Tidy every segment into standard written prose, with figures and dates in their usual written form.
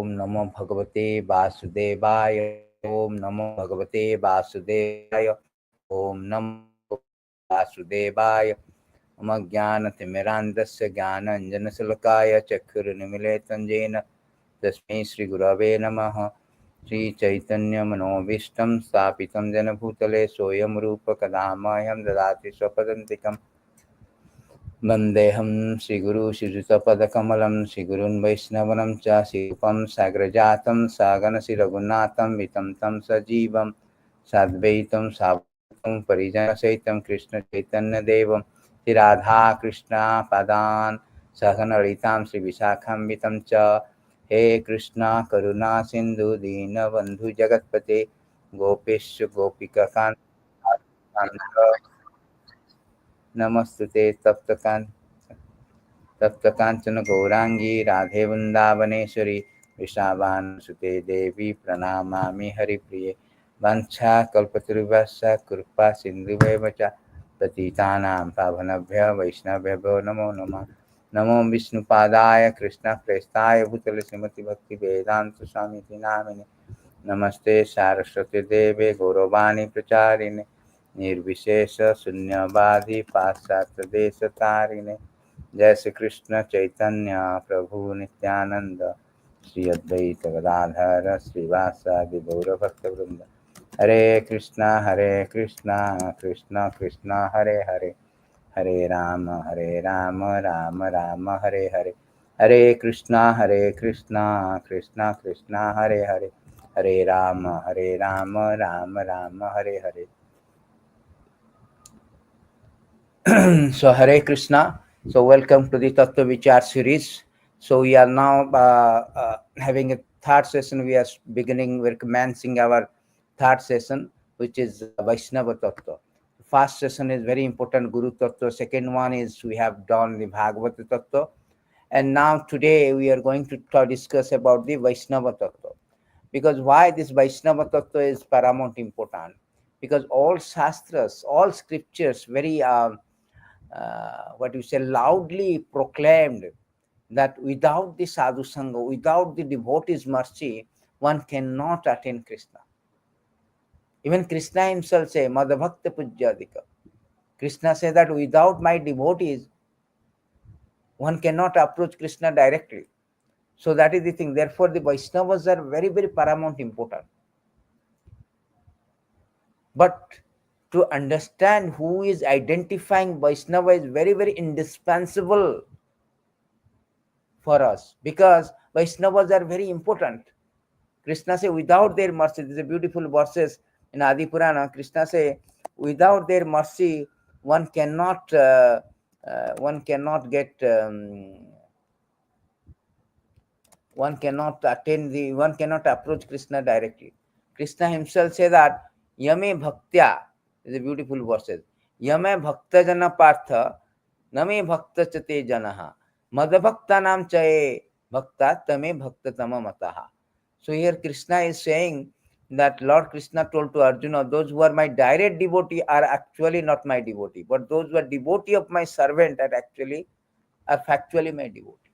Om Namo Bhagavate Vasudevaya. Om Namo Bhagavate Vasudevaya. Om Namo Vasudevaya. Mama Jnana-timirandasya Jnana-anjana-salakaya Chakkuru-nimilitam Jena Tasmai Shri Gurave Namaha. Shri Chaitanya Manobishtam Sthapitam Jena Bhutale Soyam Rupa Kadamaham Dadati Swapadantikam Vandeham Shri Guru Shri Padakamalam Shri Gurun Vaishnavanam Cha Shirupam Sagrajatam Sagana Shri Raghunatham Vitam Tam Sajivam Sadvaitam Savatam Parijana Saitam Krishna Chaitanya Devam Shri Radha Krishna Padan Sahana Ritam Shri Visakham Vitam Cha He Krishna Karuna Sindhu Dina Bandhu Jagatpate Gopesh Gopika Kanta Namastute Taptakanchana Gaurangi Radhe Vrindavaneshwari Vrishabhanusute Devi Pranamami Haripriye Vancha Kalpataruvasya Kripa Sindhuvevacha Patitanam Pavanabhya Vaishnavabhyo Namo Namah Namo Vishnupadaya Krishna Prestaya Bhutale Srimati Bhakti Vedanta Swami Namine Namaste Saraswati Deve Gauravani Pracharine Nirvishesha Sunyavadi Paśatya Desha Tarine Jai Shri Krishna Chaitanya Prabhu Nityananda Shri Advaita Gadadhara Srivasadi Gaura Bhakta Vrinda Hare Krishna Krishna Krishna Hare Hare Hare Rama Rama Rama Hare Hare Hare Krishna Krishna Krishna Hare Hare Hare Rama Rama Rama Hare Hare. So Hare Krishna. So welcome to the Tattva Vicār series. So we are now having a third session. We are we're commencing our third session, which is Vaiṣṇava-tattva. First session is very important, Guru Tattva. Second one is we have done the Bhagavata-tattva. And now today we are going to discuss about the Vaiṣṇava-tattva. Because why this Vaiṣṇava-tattva is paramount important? Because all shastras, all scriptures very loudly proclaimed that without the sadhu sangha, without the devotee's mercy, one cannot attain Krishna. Even Krishna himself say, Madhavakta Pujyadika. Krishna says that without my devotees, one cannot approach Krishna directly. So that is the thing. Therefore, the Vaishnavas are very, very paramount important. But to understand who is identifying Vaishnava is very, very indispensable for us, because Vaishnavas are very important. Krishna say, without their mercy, these are beautiful verses in Adi Purana. Krishna say, without their mercy, one cannot get, one cannot approach Krishna directly. Krishna himself say that, Yame Bhaktya, these are beautiful verses. Yame Bhakta Jana Partha, Name Bhakta Chate Janaha, Madhavakta Nam Chaye Bhakta Tame Bhakta Tama Mataha. So here Krishna is saying that Lord Krishna told to Arjuna, those who are my direct devotee are actually not my devotee, but those who are devotee of my servant are factually my devotee.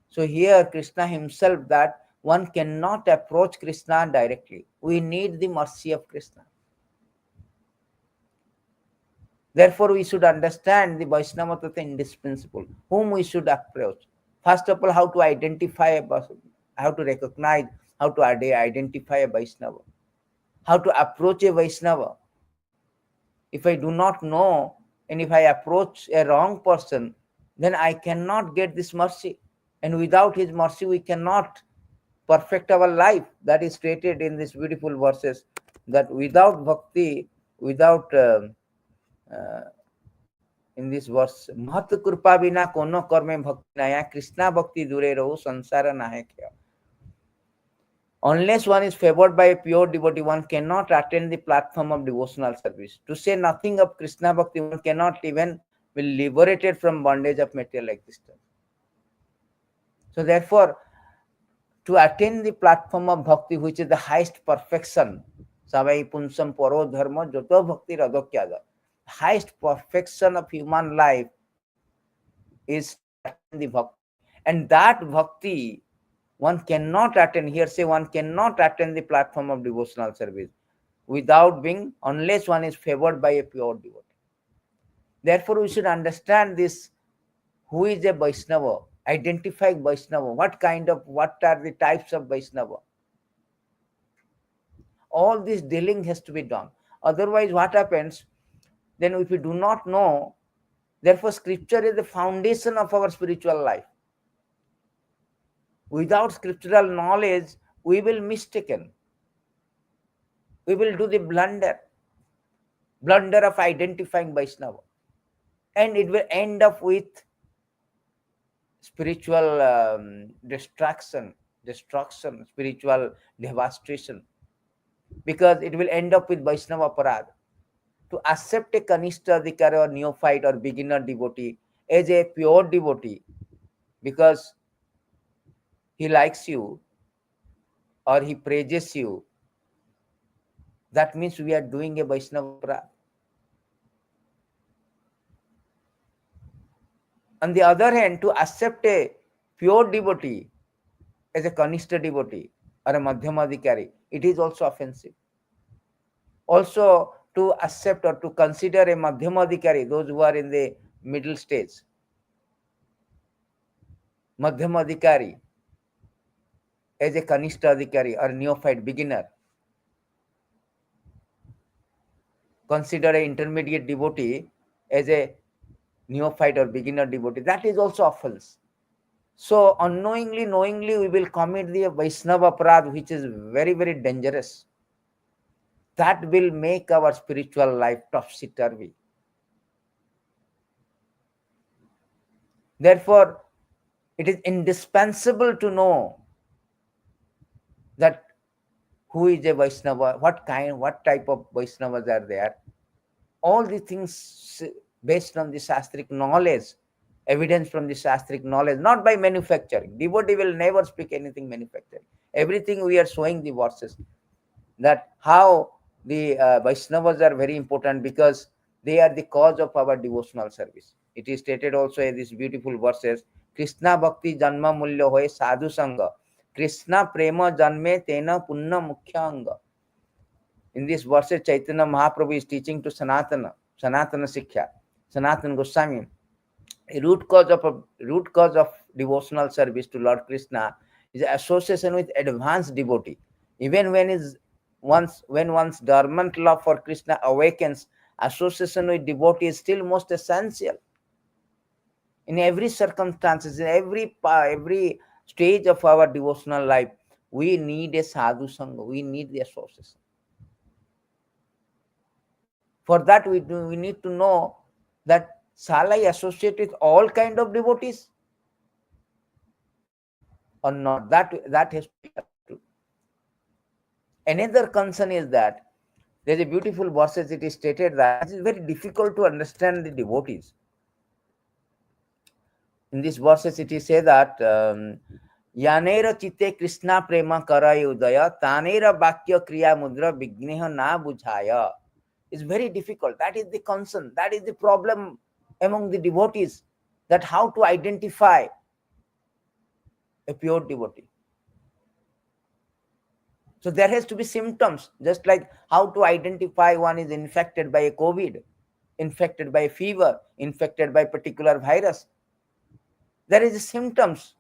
So here Krishna himself that one cannot approach Krishna directly. We need the mercy of Krishna. Therefore, we should understand the Vaisṇava-tattva indispensable, whom we should approach. First of all, how to identify a person, how to recognize, how to identify a Vaisṇava, how to approach a Vaisṇava. If I do not know, and if I approach a wrong person, then I cannot get this mercy. And without his mercy, we cannot perfect our life. That is stated in these beautiful verses, that without bhakti, without in this verse, Mahat Kripa Bina Kono Karme Bhakti Naya, Krishna Bhakti Dure Rahu Sansara Nahe Kya. Unless one is favored by a pure devotee, one cannot attend the platform of devotional service. To say nothing of Krishna Bhakti, one cannot even be liberated from bondage of material existence. So therefore, to attain the platform of bhakti, which is the highest perfection, Savai Punsam Paro Dharma Joto Bhakti Radhokyada, highest perfection of human life is to attain the bhakti. And that bhakti One cannot attend, here say one cannot attend the platform of devotional service without being, unless one is favored by a pure devotee. Therefore, we should understand this, who is a Vaiṣṇava, identify Vaiṣṇava, what are the types of Vaiṣṇava. All this dealing has to be done. Otherwise, what happens? Then if we do not know, therefore scripture is the foundation of our spiritual life. Without scriptural knowledge, we will mistaken. We will do the blunder of identifying Vaishnava. And it will end up with spiritual destruction, spiritual devastation. Because it will end up with Vaisṇava-tattva. To accept a Kanishta Vicār or neophyte or beginner devotee as a pure devotee, because he likes you or he praises you, that means we are doing a Vaisṇava-tattva. On the other hand, to accept a pure devotee as a Kanishta devotee or a Madhyama-adhikari, it is also offensive. Also, to accept or to consider a Madhyama-adhikari, those who are in the middle stage, Madhyama-adhikari as a Kanishta adhikari or neophyte beginner, consider an intermediate devotee as a neophyte or beginner devotee, that is also offense. So unknowingly, knowingly, we will commit the Vaisṇava-tattva, which is very, very dangerous. That will make our spiritual life topsy-turvy. Therefore, it is indispensable to know that who is a Vaisṇava, what type of Vaisṇavas are there. All the things based on the Shastric knowledge, evidence from the Shastric knowledge, not by manufacturing. Devotee will never speak anything manufactured. Everything we are showing the verses, that how the Vaishnavas are very important, because they are the cause of our devotional service. It is stated also in these beautiful verses, Krishna bhakti janma mulya hoye sadhu sangha, Krishna prema janme tena punna mukhya anga. In this verses, Chaitanya Mahaprabhu is teaching to Sanatana Siksha, Sanatana Goswami. A root cause of devotional service to Lord Krishna is association with advanced devotee. Even when one's dormant love for Krishna awakens, association with devotee is still most essential. In every circumstances, in every stage of our devotional life, we need a sadhu sangha. We need the association. For that, we need to know that shall I associate with all kind of devotees or not? That has to be understood. Another concern is that there is a beautiful verses. It is stated that it is very difficult to understand the devotees. In these verses, it is said that Yanera chitte Krishna prema karaya udaya tanera vakya kriya mudra vigneha na bujhaya. It's very difficult. That is the concern. That is the problem among the devotees, that how to identify a pure devotee. So there has to be symptoms, just like how to identify one is infected by a COVID, infected by a fever, infected by a particular virus. There is symptoms.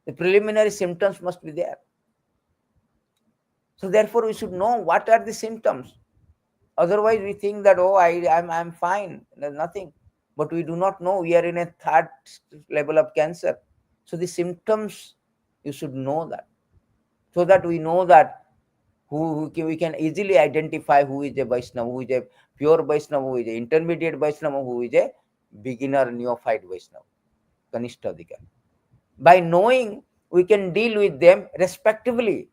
The preliminary symptoms must be there. So therefore, we should know what are the symptoms. Otherwise, we think that, oh, I'm fine, there's nothing. But we do not know. We are in a third level of cancer. So the symptoms, you should know that. So that we know that we can easily identify who is a Vaishnava, who is a pure Vaishnava, who is an intermediate Vaishnava, who is a beginner neophyte Vaishnava, Kanishta adhikari. By knowing, we can deal with them respectively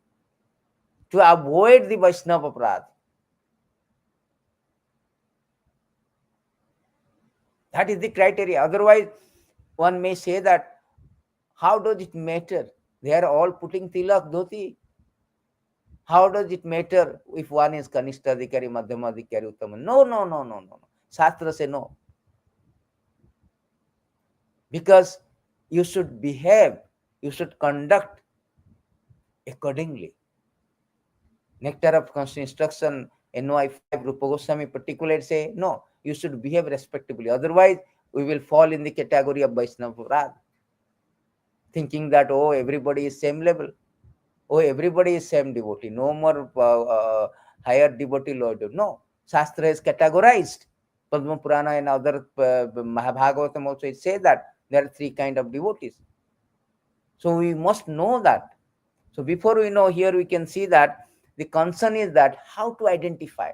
to avoid the Vaisṇava-tattva. That is the criteria. Otherwise, one may say that, how does it matter? They are all putting tilak, dhoti. How does it matter if one is Kanishta adhikari, Madhyama adhikari, Uttama? No. Shastra say no. Because you should behave, you should conduct accordingly. Nectar of instruction, NY 5, Rupa Goswami particularly say, no, you should behave respectably. Otherwise, we will fall in the category of Vaiṣṇava-tattva, thinking that, oh, everybody is same level. Oh, everybody is same devotee. No more higher devotee, lower devotee. No, Shastra is categorized. Padma Purana and other Mahabhagavatam also say that there are three kind of devotees. So we must know that. So before we know, here we can see that the concern is that how to identify.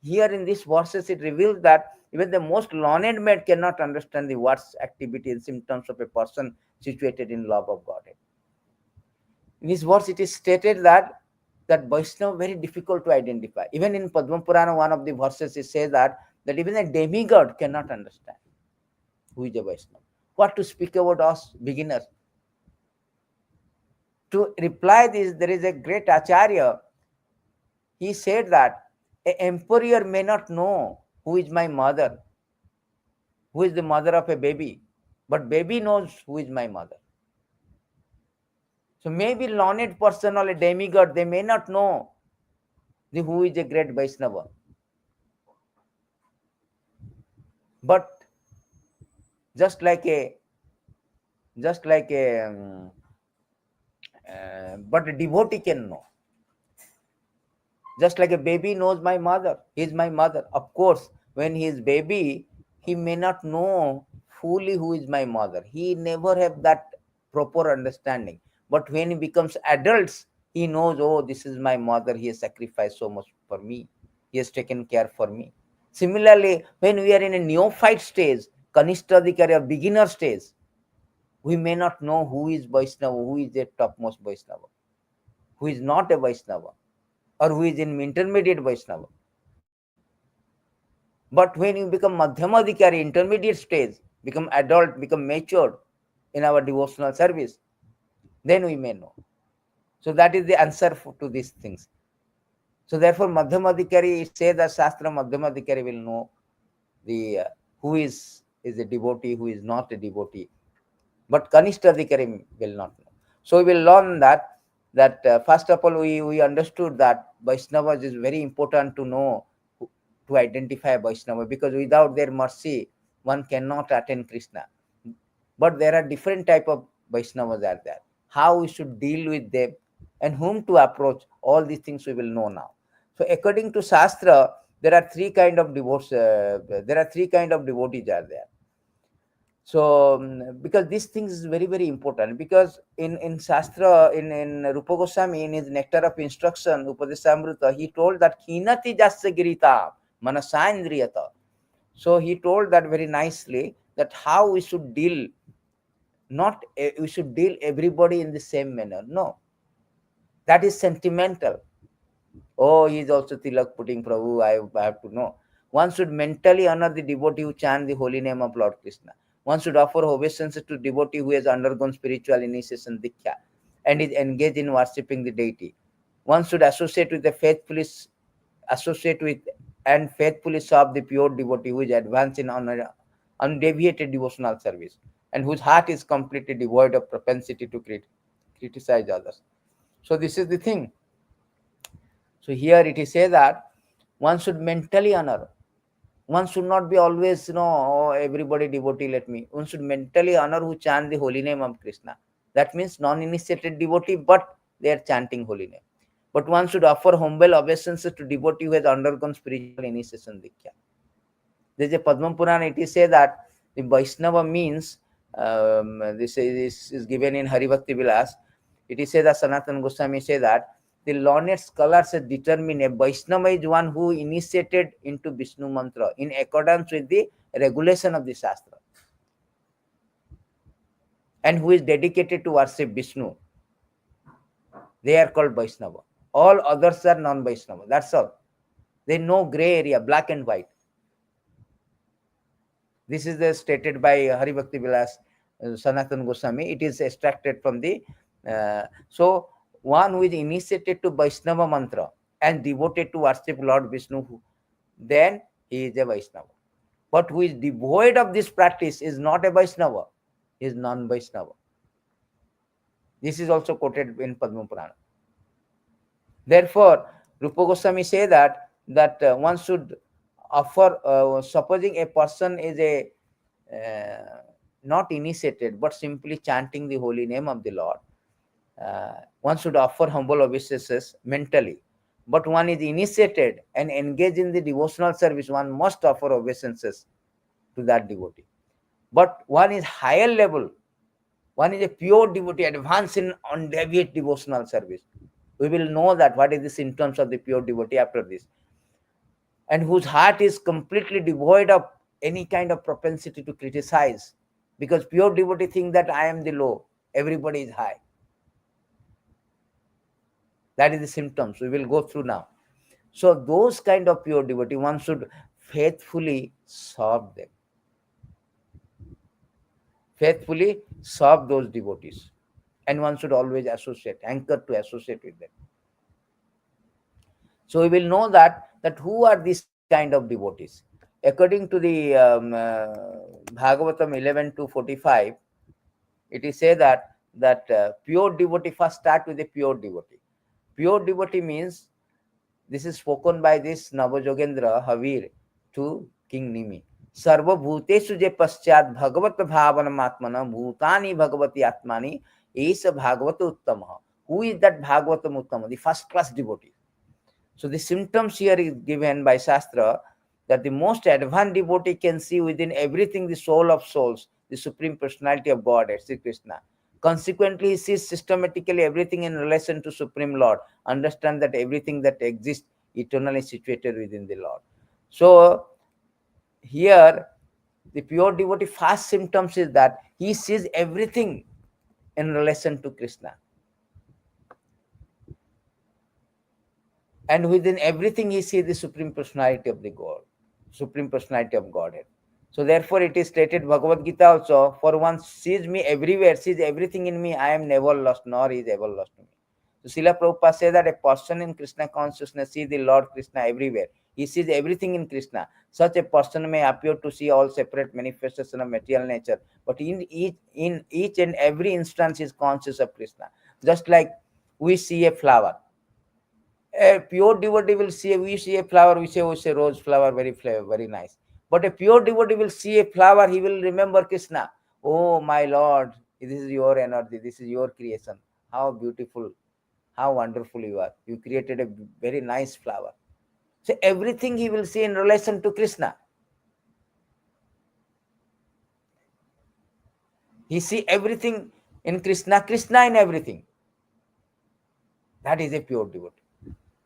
Here in these verses, it reveals that even the most learned man cannot understand the words, activity, and symptoms of a person situated in love of Godhead. In this verse, it is stated that Vaishnava very difficult to identify. Even in Padma Purana, one of the verses, it says that even a demigod cannot understand who is a Vaishnava. What to speak about us beginners? To reply this, there is a great Acharya. He said that an emperor may not know who is my mother, who is the mother of a baby, but baby knows who is my mother. So maybe learned person or a demigod, they may not know who is a great Vaishnava. But just like a but a devotee can know. Just like a baby knows my mother, he is my mother. Of course, when he is baby, he may not know fully who is my mother. He never have that proper understanding. But when he becomes adults, he knows, oh, this is my mother. He has sacrificed so much for me. He has taken care for me. Similarly, when we are in a neophyte stage, Kanishtadhikari or beginner stage, we may not know who is Vaishnava, who is a topmost Vaishnava, who is not a Vaishnava, or who is in intermediate Vaishnava. But when you become Madhyamadhikari, intermediate stage, become adult, become matured in our devotional service, then we may know. So that is the answer to these things. So therefore, Madhyamadhikari, it says that Shastra Madhyamadhikari will know the who is a devotee, who is not a devotee. But Kanishtadhikari will not know. So we will learn that first of all, we understood that Vaishnavas is very important to know, to identify Vaishnava, because without their mercy, one cannot attain Krishna. But there are different type of Vaishnavas are there. How we should deal with them and whom to approach, all these things we will know now. So according to Shastra, there are three kind of devotees are there. So because these things is very, very important, because in Shastra, in Rupa Goswami, in his Nectar of Instruction, Upadesamrita, he told that Hinati Jasya Girita Manasandriyata. So he told that very nicely, that how we should deal, not we should deal everybody in the same manner. No, that is sentimental. Oh, he is also tilak putting Prabhu, I have to know. One should mentally honor the devotee who chant the holy name of Lord Krishna. One should offer obeisances to devotee who has undergone spiritual initiation diksha and is engaged in worshipping the deity. One should associate with faithfully serve the pure devotee who is advanced in undeviated devotional service and whose heart is completely devoid of propensity to criticize others. So this is the thing. So here it is said that one should mentally honor. One should not be always, oh, everybody devotee, let me. One should mentally honor who chant the holy name of Krishna. That means non-initiated devotee, but they are chanting holy name. But one should offer humble obeisances to devotee who has undergone spiritual initiation diksha. There is a Padma Purana, it is said that the Vaishnava means, this is given in Haribhakti Vilas. It is said that Sanatana Goswami say that the learned scholars have determined a Vaishnava is one who initiated into Vishnu mantra in accordance with the regulation of the Shastra, and who is dedicated to worship Vishnu. They are called Vaishnava. All others are non-Vaishnava. That's all. There is no gray area, black and white. This is stated by Haribhakti Vilas Sanatana Goswami. It is extracted from the so one who is initiated to Vaishnava mantra and devoted to worship Lord Vishnu, then he is a Vaishnava. But who is devoid of this practice is not a Vaishnava, he is non-Vaishnava. This is also quoted in Padma Purana. Therefore, Rupa Goswami say that one should offer, supposing a person is a not initiated but simply chanting the holy name of the Lord, one should offer humble obeisances mentally. But one is initiated and engaged in the devotional service, one must offer obeisances to that devotee. But one is higher level, one is a pure devotee, advanced in undeviate devotional service. We will know that what is the symptoms of the pure devotee after this, and whose heart is completely devoid of any kind of propensity to criticize, because pure devotee think that I am the low, everybody is high. That is the symptoms we will go through now. So those kind of pure devotee, one should faithfully serve them, faithfully serve those devotees, and one should always associate, anchor to associate with them. So we will know that who are these kind of devotees. According to the Bhagavatam 11:2-45, it is said that pure devotee, first start with a pure devotee. Pure devotee means, this is spoken by this Navajogendra Havir to King Nimi. Sarva bhuteshu je paschat bhagavat bhavanam atmana bhutani bhagavati atmani esa bhagavata uttama. Who is that Bhagavatam Uttama? The first class devotee. So the symptoms here is given by Shastra, that the most advanced devotee can see within everything the soul of souls, the Supreme Personality of Godhead, Sri Krishna. Consequently, he sees systematically everything in relation to Supreme Lord. Understand that everything that exists eternally situated within the Lord. So here, the pure devotee first symptoms is that he sees everything in relation to Krishna. And within everything he sees the Supreme Personality of the God, Supreme Personality of Godhead. So therefore it is stated Bhagavad Gita also, for one sees me everywhere, sees everything in me, I am never lost, nor is ever lost to me. So Srila Prabhupada says that a person in Krishna consciousness sees the Lord Krishna everywhere. He sees everything in Krishna. Such a person may appear to see all separate manifestations of material nature, but in each and every instance is conscious of Krishna. Just like we see a flower. A pure devotee will see, we see a flower, we say, oh, it's a rose flower, very very nice. But a pure devotee will see a flower, he will remember Krishna. Oh, my Lord, this is your energy, this is your creation. How beautiful, how wonderful you are. You created a very nice flower. So everything he will see in relation to Krishna. He see everything in Krishna, Krishna in everything. That is a pure devotee.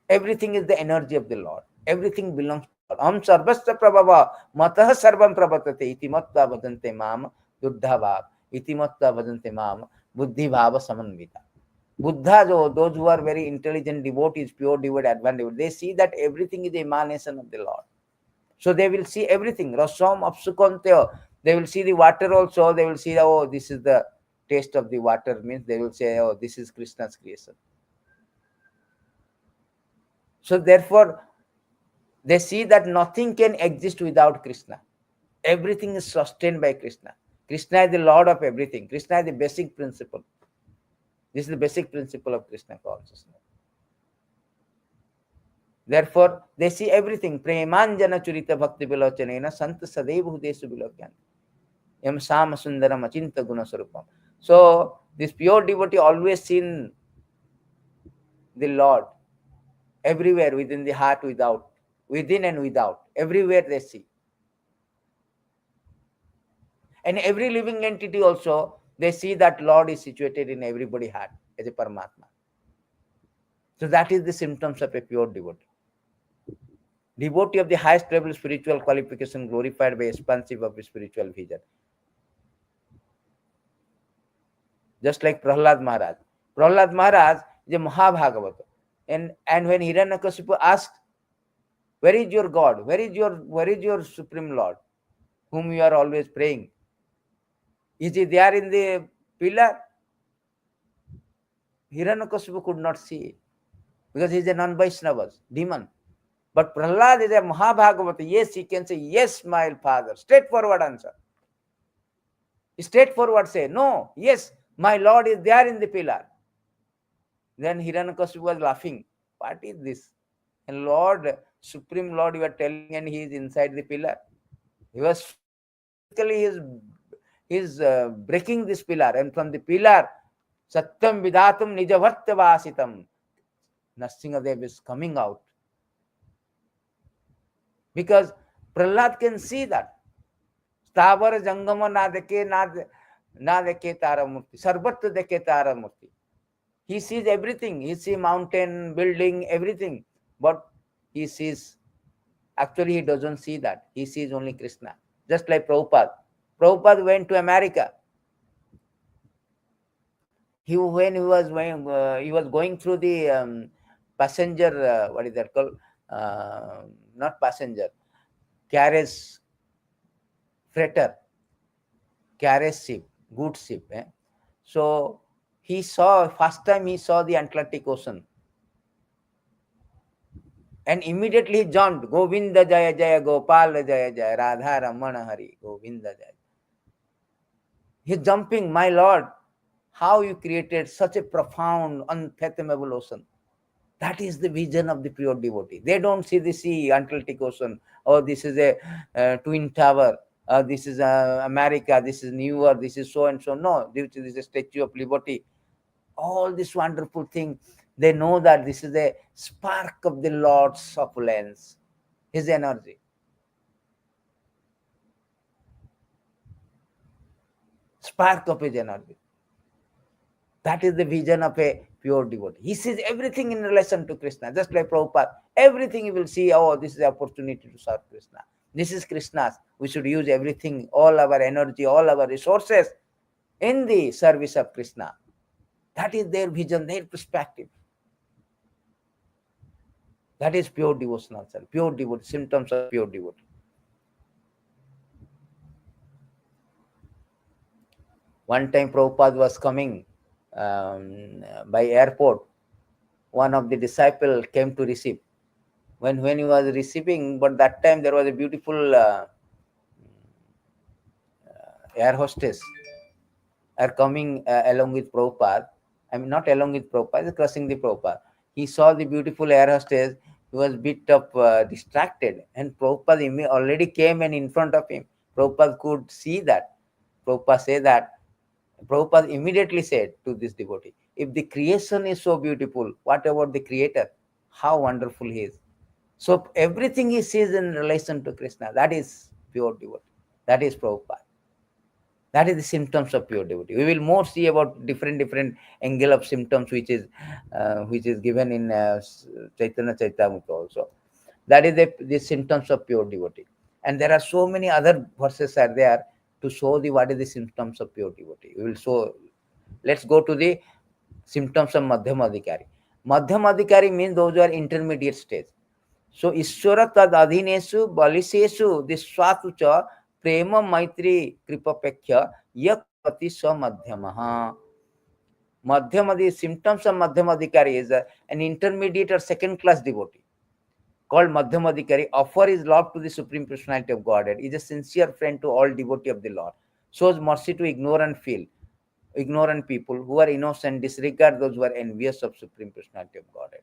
Everything is the energy of the Lord. Everything belongs to Lord. Am sarvasya prabhava matah sarvam prabhatate iti matta vadante mam buddha bhav iti matta vadante mam buddhi bhava samanvita. Buddha, those who are very intelligent devotees, pure devotee, advanced devotee, they see that everything is the emanation of the Lord. So they will see everything. Rasam apsukantya. They will see the water also. They will see, oh, this is the taste of the water. Means they will say, oh, this is Krishna's creation. So therefore, they see that nothing can exist without Krishna. Everything is sustained by Krishna. Krishna is the Lord of everything. Krishna is the basic principle. This is the basic principle of Krishna consciousness. Therefore, they see everything. Premanjana churita bhakti vilochanena santa sadeva hudesu vilokyan. Yam sama sundaram achinta guna sarupam. So, this pure devotee always seen the Lord everywhere, within the heart, without, within and without, everywhere they see. And every living entity also, they see that Lord is situated in everybody's heart as a Paramatma. So that is the symptoms of a pure devotee. Devotee of the highest level spiritual qualification, glorified by expansive of spiritual vision. Just like Prahlad Maharaj. Prahlad Maharaj is a Mahabhagavata. And when Hiranyakasipu asked, where is your God? Where is your Supreme Lord, whom you are always praying? Is he there in the pillar? Hiranyakasipu could not see, because he is a non-Vaishnava, demon. But Prahlad is a Mahabhagavata. Yes, he can say, yes, my father. Straightforward answer. Straightforward say, no, yes, My Lord is there in the pillar. Then Hiranyakashipu was laughing. What is this? And Lord, Supreme Lord, you are telling, and he is inside the pillar. He was physically he is breaking this pillar, and from the pillar, Satyam Vidatum Nijavartya Vasitam, Nrsimhadev is coming out. Because Prahlad can see that. Stavar Jangama na deke Tara Murti. Sarvatra deke Tara Murti. He sees everything. He sees mountain, building, everything. But he sees, actually he doesn't see that. He sees only Krishna. Just like Prabhupada. Prabhupada went to America. When he was going through the passenger, what is that called? Not passenger, carriage, freighter, carriage ship, goods ship. So first time he saw the Atlantic Ocean. And immediately he jumped, Govinda Jaya Jaya Gopal Jaya Jaya Radha Ramana Hari, Govinda Jaya. He's jumping, my Lord, how you created such a profound, unfathomable ocean. That is the vision of the pure devotee. They don't see the sea, Atlantic Ocean, or this is a twin tower, this is America, this is New York, this is so and so. No, this is a Statue of Liberty. All this wonderful thing, they know that this is a spark of the Lord's opulence, his energy. Spark of his energy. That is the vision of a pure devotee. He sees everything in relation to Krishna, just like Prabhupada. Everything he will see, oh, this is the opportunity to serve Krishna. This is Krishna's. We should use everything, all our energy, all our resources in the service of Krishna. That is their vision, their perspective. That is pure devotional self, pure devotee, symptoms of pure devotee. One time Prabhupada was coming by airport. One of the disciples came to receive. When he was receiving, but that time there was a beautiful air hostess are coming along with Prabhupada. I mean, not along with Prabhupada, crossing the Prabhupada. He saw the beautiful air hostess. He was a bit of distracted, and Prabhupada already came and in front of him. Prabhupada could see that. Prabhupada said that. Prabhupada immediately said to this devotee, if the creation is so beautiful, what about the creator? How wonderful he is. So everything he sees in relation to Krishna, that is pure devotee. That is Prabhupada. That is the symptoms of pure devotee. We will more see about different angle of symptoms, which is given in Chaitanya Charitamrita also. That is the symptoms of pure devotee. And there are so many other verses are there to show what is the symptoms of pure devotee. We will show. Let's go to the symptoms of Madhyamadhikari. Madhyamadhikari means those who are intermediate stage. So Ishvara tad adhineshu baliseshu diswatu cha prema maitri kripapekya yakati sa madhyamaha. Madhyamadi, symptoms of Madhyamadhikari is an intermediate or second class devotee called Madhyamadhikari, offer his love to the Supreme Personality of Godhead, is a sincere friend to all devotee of the Lord, shows mercy to ignorant people who are innocent, disregard those who are envious of Supreme Personality of Godhead.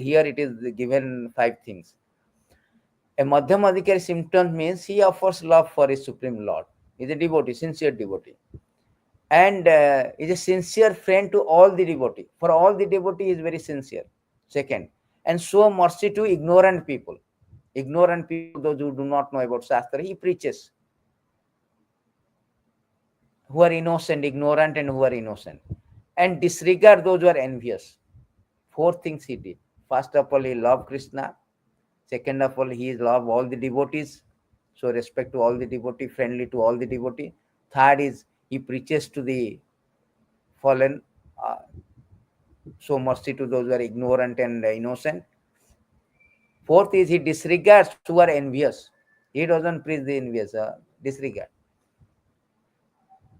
Here it is given 5 things. A Madhyamadhikari symptom means he offers love for his Supreme Lord. He is a devotee, sincere devotee. And is a sincere friend to all the devotee. For all the devotee, he is very sincere. Second, and show mercy to ignorant people. Ignorant people, those who do not know about Shastra, he preaches. Who are innocent, ignorant, and who are innocent. And disregard those who are envious. 4 things he did. First of all, he loved Krishna. Second of all, he loved all the devotees. So respect to all the devotee, friendly to all the devotee. Third is he preaches to the fallen. Show mercy to those who are ignorant and innocent. Fourth is he disregards who are envious. He doesn't preach the envious, disregard.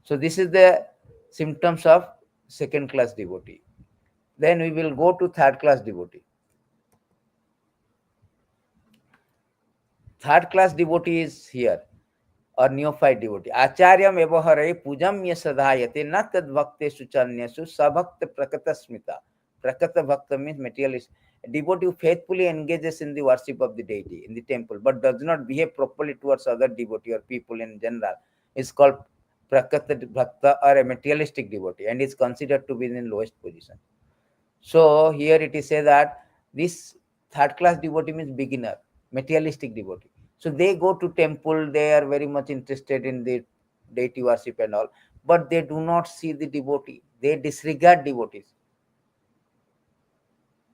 So this is the symptoms of second class devotee. Then we will go to third class devotee. Third class devotee is here. or neophyte devotee. Acharyam evahare pujam yasadhayate na tad bhaktesu chanyasu sabhakta prakata smita. Prakata bhakta means materialist. A devotee who faithfully engages in the worship of the deity in the temple but does not behave properly towards other devotee or people in general is called prakata bhakta or a materialistic devotee and is considered to be in the lowest position. So here it is said that this third class devotee means beginner, materialistic devotee. So they go to temple, they are very much interested in the deity worship and all, but they do not see the devotee. They disregard devotees.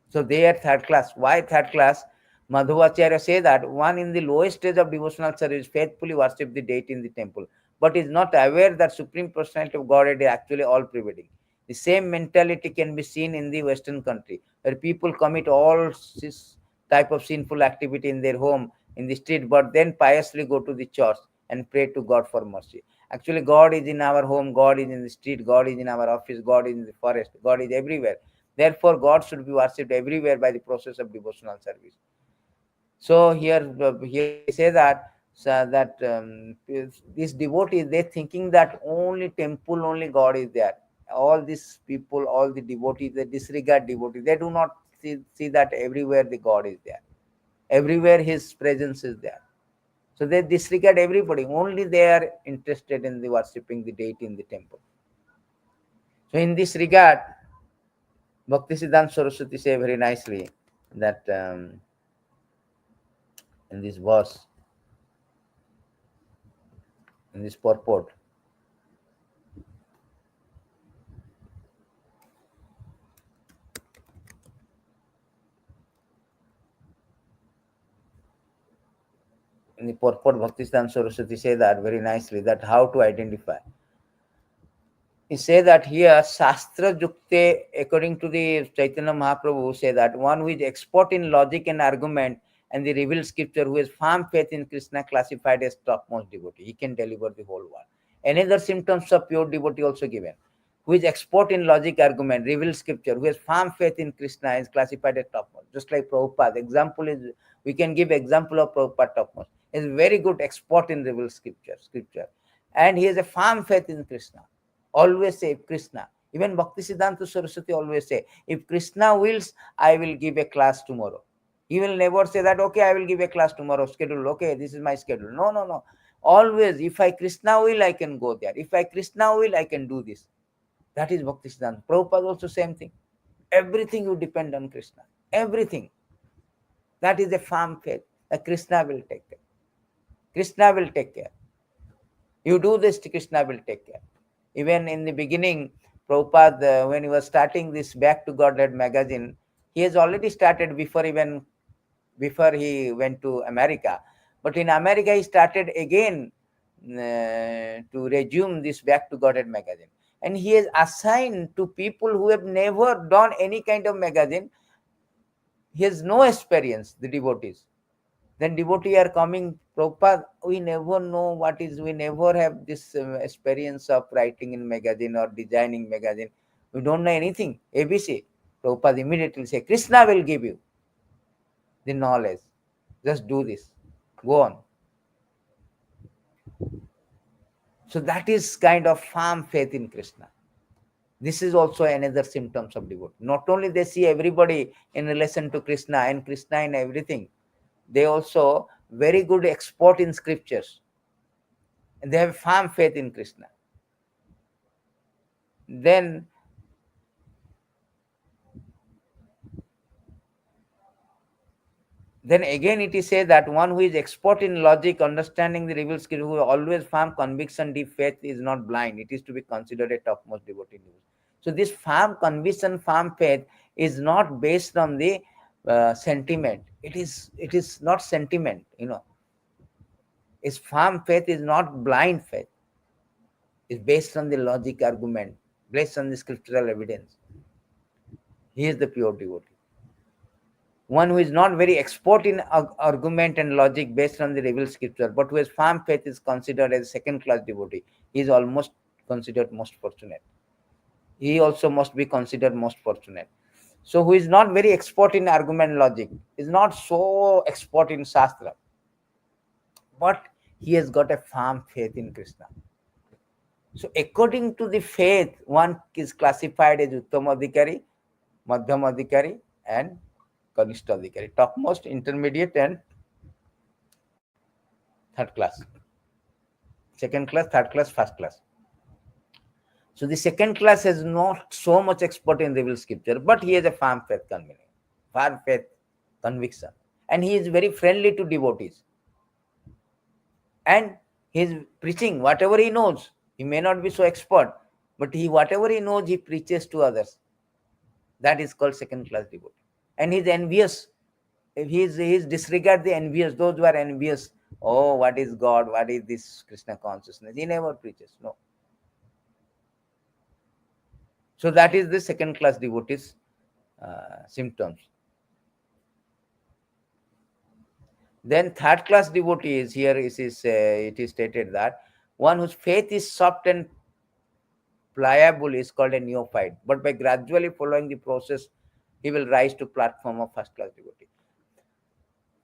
So they are third class. Why third class? Madhvacharya say that one in the lowest stage of devotional service faithfully worship the deity in the temple, but is not aware that Supreme Personality of Godhead is actually all pervading. The same mentality can be seen in the Western country, where people commit all this type of sinful activity in their home, in the street, but then piously go to the church and pray to God for mercy. Actually, God is in our home, God is in the street, God is in our office, God is in the forest, God is everywhere. Therefore, God should be worshipped everywhere by the process of devotional service. So here it is say that these devotees, they thinking that only temple, only God is there. All these people, all the devotees, they disregard devotees. They do not see that everywhere the God is there. Everywhere His presence is there. So they disregard everybody. Only they are interested in the worshipping the deity in the temple. So in this regard, Bhaktisiddhanta Saraswati say very nicely that in this verse, in this purport, in the purport, Bhaktisiddhanta Saraswati say that very nicely, that how to identify. He say that here, Shastra Jukte, according to the Chaitanya Mahaprabhu, say that one who is expert in logic and argument and the revealed scripture, who has firm faith in Krishna, classified as topmost devotee. He can deliver the whole world. Another symptoms of pure devotee also given. Who is expert in logic, argument, revealed scripture, who has firm faith in Krishna, is classified as topmost. Just like Prabhupada. Example is, we can give example of Prabhupada topmost. He is very good expert in revealed scripture. And he has a firm faith in Krishna. Always say Krishna. Even Bhaktisiddhanta Saraswati always say, if Krishna wills, I will give a class tomorrow. He will never say that, okay, I will give a class tomorrow, schedule, okay, this is my schedule. No, no, no. Always, if I Krishna will, I can go there. If I Krishna will, I can do this. That is Bhaktisiddhanta. Prabhupada also same thing. Everything you depend on Krishna. Everything. That is a firm faith that Krishna will take care. Krishna will take care. You do this, Krishna will take care. Even in the beginning, Prabhupada, when he was starting this Back to Godhead magazine, he has already started before he went to America. But in America, he started again to resume this Back to Godhead magazine. And he has assigned to people who have never done any kind of magazine. He has no experience, the devotees. Then devotee are coming, Prabhupada, we never know what is, we never have this experience of writing in magazine or designing magazine. We don't know anything, ABC. Prabhupada immediately say, Krishna will give you the knowledge. Just do this. Go on. So that is kind of firm faith in Krishna. This is also another symptoms of devotee. Not only they see everybody in relation to Krishna and Krishna in everything, they also very good expert in scriptures. And they have firm faith in Krishna. Then again it is said that one who is expert in logic, understanding the revealed scripture, who always firm conviction, deep faith, is not blind. It is to be considered a topmost devotee. So this firm conviction, firm faith is not based on the sentiment. It is not sentiment, Its firm faith is not blind faith. It's based on the logic argument, based on the scriptural evidence. He is the pure devotee. One who is not very expert in argument and logic based on the revealed scripture, but who has firm faith, is considered as a second-class devotee. He is almost considered most fortunate. He also must be considered most fortunate. So who is not very expert in argument and logic, is not so expert in Shastra, but he has got a firm faith in Krishna. So according to the faith, one is classified as Uttama Adhikari, Madhyama Adhikari, and Kanishta Adhikari. Topmost, intermediate, and third class. Second class, third class, first class. So the second class has not so much expert in revealed scripture, but he has a firm faith conviction. And he is very friendly to devotees. And his preaching, whatever he knows, he may not be so expert, but whatever he knows, he preaches to others. That is called second class devotee. And he's envious. He's disregard the envious, those who are envious. Oh, what is God? What is this Krishna consciousness? He never preaches. No. So that is the second class devotees symptoms. Then third class devotees, here it is stated that one whose faith is soft and pliable is called a neophyte, but by gradually following the process, he will rise to platform of first class devotee.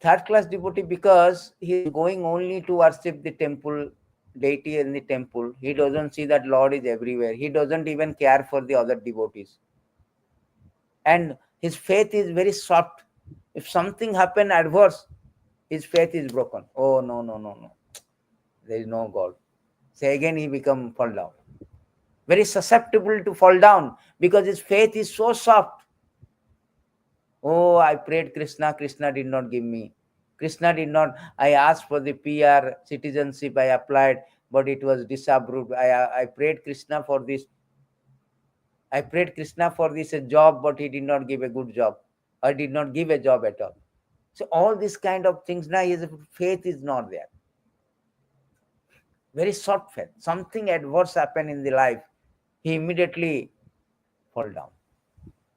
Third class devotee, because he is going only to worship the temple, deity in the temple, he doesn't see that Lord is everywhere. He doesn't even care for the other devotees. And his faith is very soft. If something happen adverse, his faith is broken. Oh, no. There is no God. Say again, he become fall down. Very susceptible to fall down because his faith is so soft. Oh, I prayed Krishna, Krishna did not give me. Krishna did not, I asked for the PR citizenship, I applied, but it was disapproved. I prayed Krishna for this. I prayed Krishna for this job, but he did not give a good job. Or did not give a job at all. So all these kind of things, now his faith is not there. Very short faith. Something adverse happen in the life, he immediately fall down.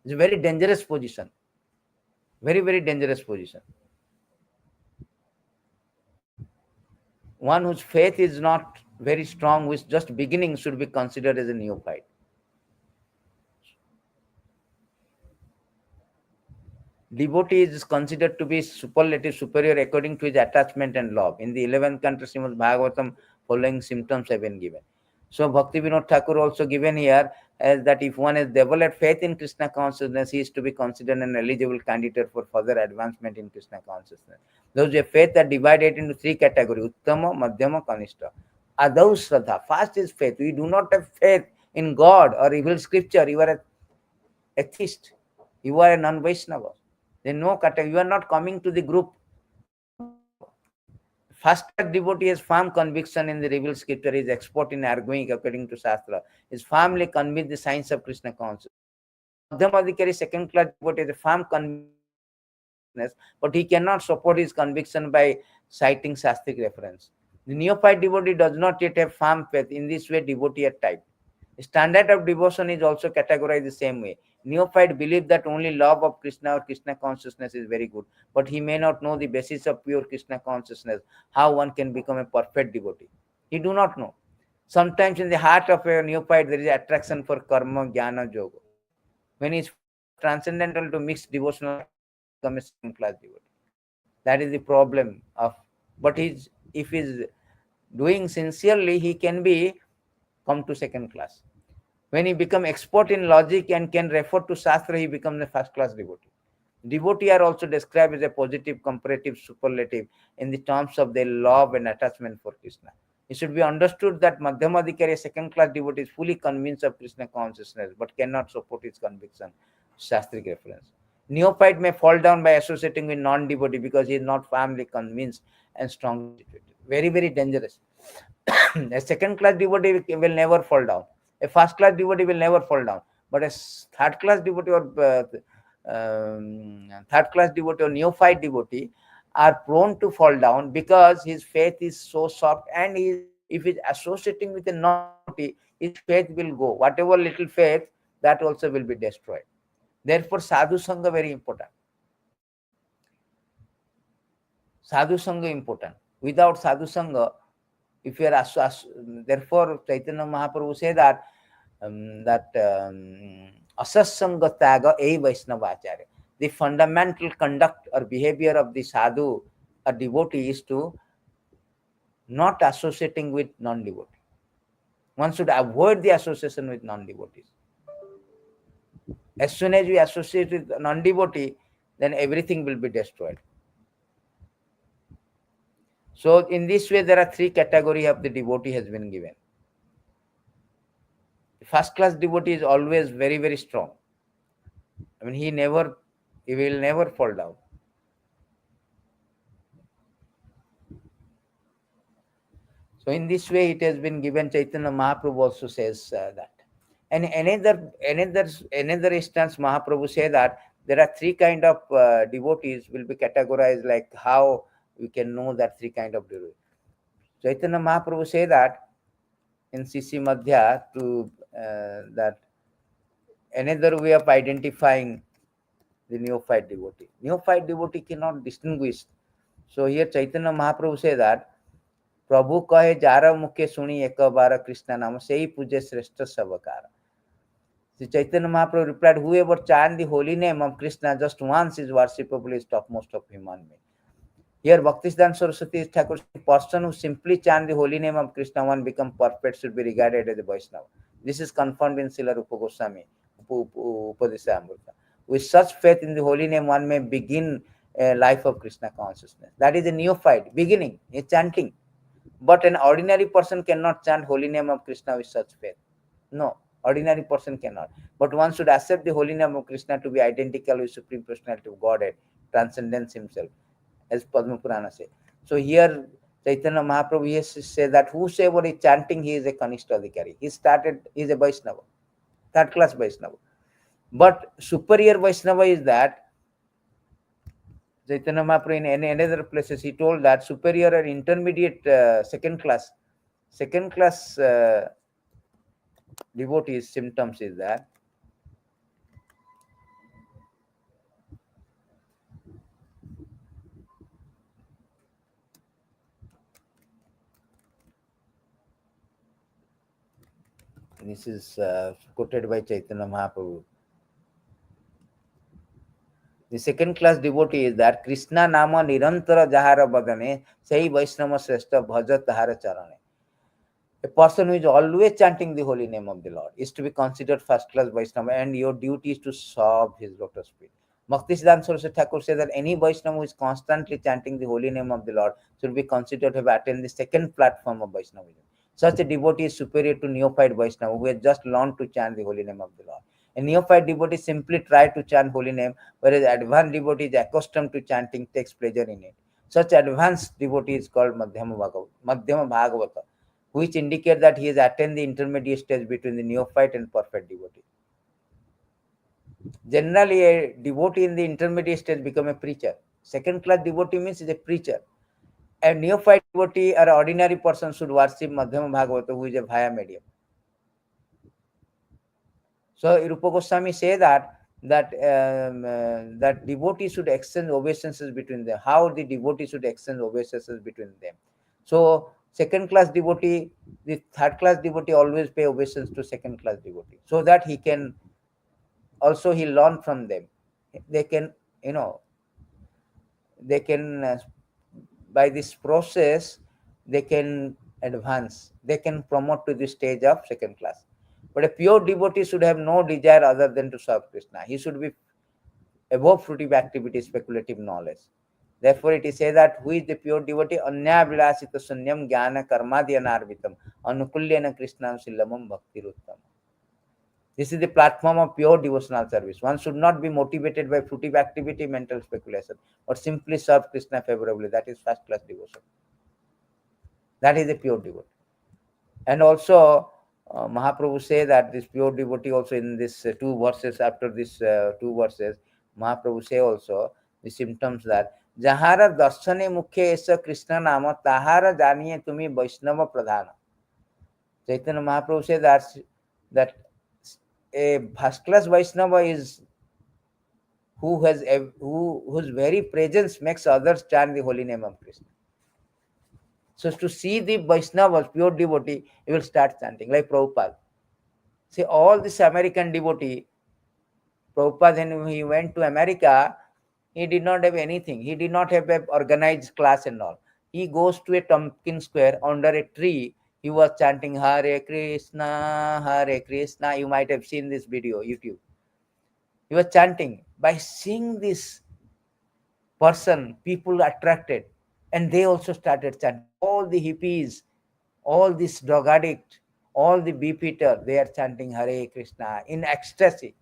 It's a very dangerous position. Very, very dangerous position. One whose faith is not very strong, who is just beginning, should be considered as a neophyte. Devotee is considered to be superlative superior according to his attachment and love. In the 11th canto Srimad Bhagavatam, following symptoms have been given. So Bhakti Vinod Thakur also given here as that if one has developed faith in Krishna consciousness, he is to be considered an eligible candidate for further advancement in Krishna consciousness. Those who have faith are divided into three categories: Uttama, Madhyama, Kanishta. Adau Shraddha. First is faith. We do not have faith in God or revealed scripture. You are an atheist. You are a non-Vaishnava. Then no category. You are not coming to the group. First class devotee has firm conviction in the revealed scripture, is expert in arguing according to Shastra, is firmly convinced the science of Krishna consciousness. Madhyamadhikari, second class devotee, is a firm conviction, but he cannot support his conviction by citing Shastric reference. The neophyte devotee does not yet have firm faith. In this way, devotee are typed. Standard of devotion is also categorized the same way. Neophyte believes that only love of Krishna or Krishna consciousness is very good, but he may not know the basis of pure Krishna consciousness, how one can become a perfect devotee. He do not know. Sometimes in the heart of a neophyte, there is attraction for karma, jnana, yoga. When he is transcendental to mixed devotional, become a second class devotee. That is the problem of, but if he is doing sincerely, he can be come to second class. When he becomes expert in logic and can refer to Shastra, he becomes a first class devotee. Devotee are also described as a positive, comparative, superlative in the terms of their love and attachment for Krishna. It should be understood that Madhyamadhikari, second class devotee, is fully convinced of Krishna consciousness but cannot support his conviction. Shastric reference. Neophyte may fall down by associating with non-devotee because he is not firmly convinced and strongly situated. Very, very dangerous. A second class devotee will never fall down. A first class devotee will never fall down. But a third class devotee or third class devotee or neophyte devotee are prone to fall down because his faith is so soft, and if he's associating with a non-devotee, his faith will go. Whatever little faith, that also will be destroyed. Therefore, sadhu sangha very important. Sadhu sangha important. Without sadhu sangha, if you are therefore Chaitanya Mahaprabhu say that asatsanga tyaga e Vaiṣṇava-acharya. The fundamental conduct or behavior of the sadhu or devotee is to not associating with non-devotee. One should avoid the association with non-devotees. As soon as we associate with non-devotee, then everything will be destroyed. So in this way, there are three categories of the devotee has been given. The first class devotee is always very, very strong. I mean, he will never fall down. So in this way, it has been given. Chaitanya Mahaprabhu also says that. And another instance, Mahaprabhu say that there are three kind of devotees will be categorized, like how we can know that three kind of devotees. Chaitanya Mahaprabhu say that in CC Madhya to that another way of identifying the neophyte devotee. Neophyte devotee cannot distinguish. So here Chaitanya Mahaprabhu say that प्रभु कहे jar मुखे सुनी एक बार कृष्ण नाम से ही पूजे श्रेष्ठ सबकार. So Chaitanya Mahaprabhu replied, whoever chant the holy name of Krishna just once is worshipable is topmost of human beings. Here Bhaktisiddhanta Saraswati Thakur, the person who simply chant the holy name of Krishna, one become perfect, should be regarded as a Vaishnava. This is confirmed in Srila Rupa Goswami Upadeshamrita. With such faith in the holy name, one may begin a life of Krishna consciousness. That is a neophyte, beginning, a chanting. But an ordinary person cannot chant holy name of Krishna with such faith. No, ordinary person cannot. But one should accept the holy name of Krishna to be identical with Supreme Personality of Godhead, transcendence himself, as Padma Purana says. So here Chaitanya Mahaprabhu says that whosoever is chanting, he is a Kanishta Adhikari. He is a Vaishnava, third class Vaishnava. But superior Vaishnava is that Chaitanya Mahaprabhu in another places he told that superior and intermediate second class devotees symptoms is that this is quoted by Chaitanya Mahaprabhu. The second class devotee is that Krishna nama nirantara jahara badane sei Vaishnava shrestha bhaja tahara charane. A person who is always chanting the holy name of the Lord is to be considered first class Vaishnava, and your duty is to serve his lotus feet. Bhaktisiddhanta Saraswati Thakur says that any Vaishnava who is constantly chanting the holy name of the Lord should be considered to have attained the second platform of Vaishnavism. Such a devotee is superior to neophyte Vaishnava who has just learned to chant the holy name of the Lord. A neophyte devotee simply tries to chant holy name, whereas advanced devotee is accustomed to chanting, takes pleasure in it. Such advanced devotee is called Madhyama Bhagavata, which indicate that he has attained the intermediate stage between the neophyte and perfect devotee. Generally, a devotee in the intermediate stage become a preacher. Second class devotee means is a preacher. A neophyte devotee or ordinary person should worship Madhyama Bhagavata, who is a via medium. So Rupa Goswami say that devotee should exchange obeisances between them. How the devotee should exchange obeisances between them. So second class devotee, the third class devotee always pay obeisance to second class devotee, so that he can also he learn from them. They can, they can by this process they can advance. They can promote to the stage of second class. But a pure devotee should have no desire other than to serve Krishna. He should be above fruitive activity, speculative knowledge. Therefore, it is said that who is the pure devotee? Anya vilasita sunyam jnana karmadya narvitam anukulyana krishnam silamam bhaktiruttam. This is the platform of pure devotional service. One should not be motivated by fruitive activity, mental speculation, or simply serve Krishna favorably. That is first class devotion. That is a pure devotee. And also, Mahaprabhu say that this pure devotee also in this two verses, after this two verses, Mahaprabhu say also the symptoms that Jahara darshane mukhe esa Krishna nama tahara janiye tumi Vaishnava pradhana. Chaitanya Mahaprabhu say that a first class Vaishnava is whose very presence makes others chant the holy name of Krishna. So to see the Vaishnavas, pure devotee, you will start chanting, like Prabhupada. See, all this American devotee, Prabhupada, when he went to America, he did not have anything. He did not have an organized class and all. he goes to a Pumpkin Square under a tree. He was chanting Hare Krishna, Hare Krishna. You might have seen this video, YouTube. He was chanting. By seeing this person, people attracted, and they also started chanting. All the hippies, all this drug addict, all the beefeater, they are chanting Hare Krishna in ecstasy.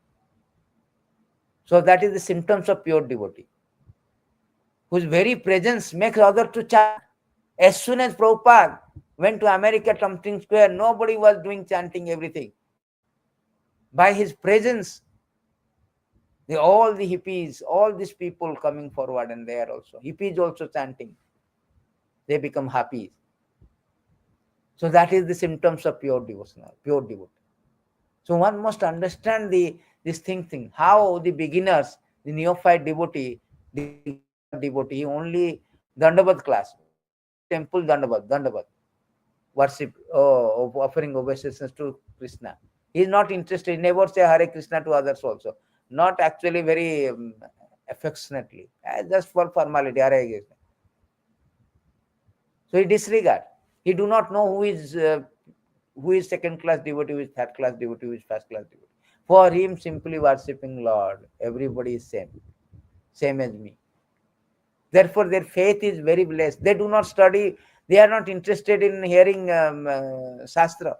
So that is the symptoms of pure devotee, whose very presence makes others to chant. As soon as Prabhupada went to America, Pumpkin Square, nobody was doing chanting everything. By his presence, all the hippies, all these people coming forward, and they are also hippies also chanting. They become happy. So that is the symptoms of pure devotional, pure devotee. So one must understand this thing, how the beginners, the neophyte devotee, the devotee, only Dandavat class, only in temple Dandavat, worship, offering obeisances to Krishna. He is not interested. He never say Hare Krishna to others also. Not actually very affectionately, just for formality, Hare Krishna. So he disregard. He do not know who is second class devotee, who is third class devotee, who is first class devotee. For him, simply worshipping Lord, everybody is same as me. Therefore, their faith is very less. They do not study. They are not interested in hearing Shastra.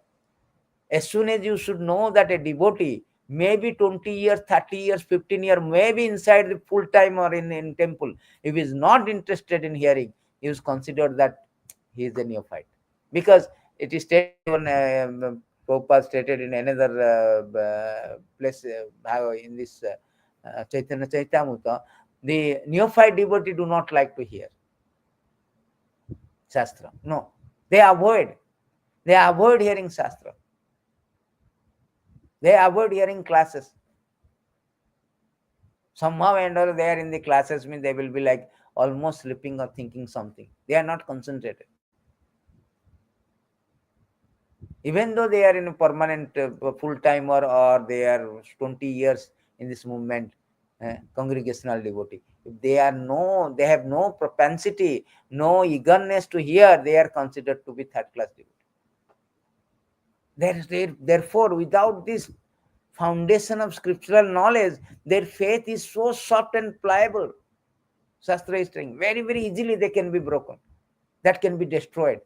As soon as you should know that a devotee, maybe 20 years, 30 years, 15 years, maybe inside the full time or in temple, if he is not interested in hearing, he is considered that he is a neophyte. Because it is stated even Prabhupada stated in another place in this Chaitanya Chaitamrita, the neophyte devotee do not like to hear Shastra. No, they avoid hearing Shastra. They avoid hearing classes. Somehow and other they are in the classes, means they will be like almost sleeping or thinking something. They are not concentrated. Even though they are in a permanent full time or they are 20 years in this movement, congregational devotee, if they have no propensity, no eagerness to hear, they are considered to be third class devotee. Therefore, without this foundation of scriptural knowledge, their faith is so soft and pliable. Shastra is saying very, very easily they can be broken. That can be destroyed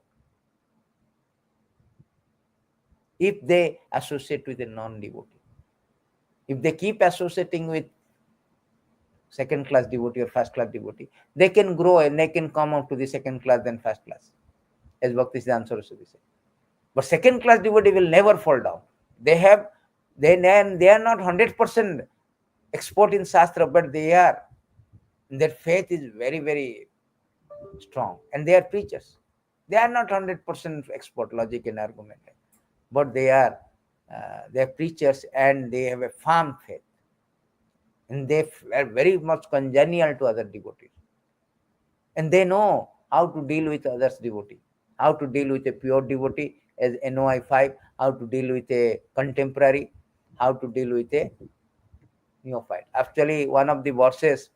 if they associate with a non-devotee. If they keep associating with second class devotee or first class devotee, they can grow and they can come up to the second class than first class, as Bhaktisiddhanta Saraswati said. But second class devotee will never fall down. They are not 100% expert in Shastra, but their faith is very, very strong, and they are preachers. They are not 100% expert logic and argument, but they are preachers, and they have a firm faith, and they are very much congenial to other devotees, and they know how to deal with others devotee, how to deal with a pure devotee as NOI 5, how to deal with a contemporary, how to deal with a neophyte. Actually, one of the verses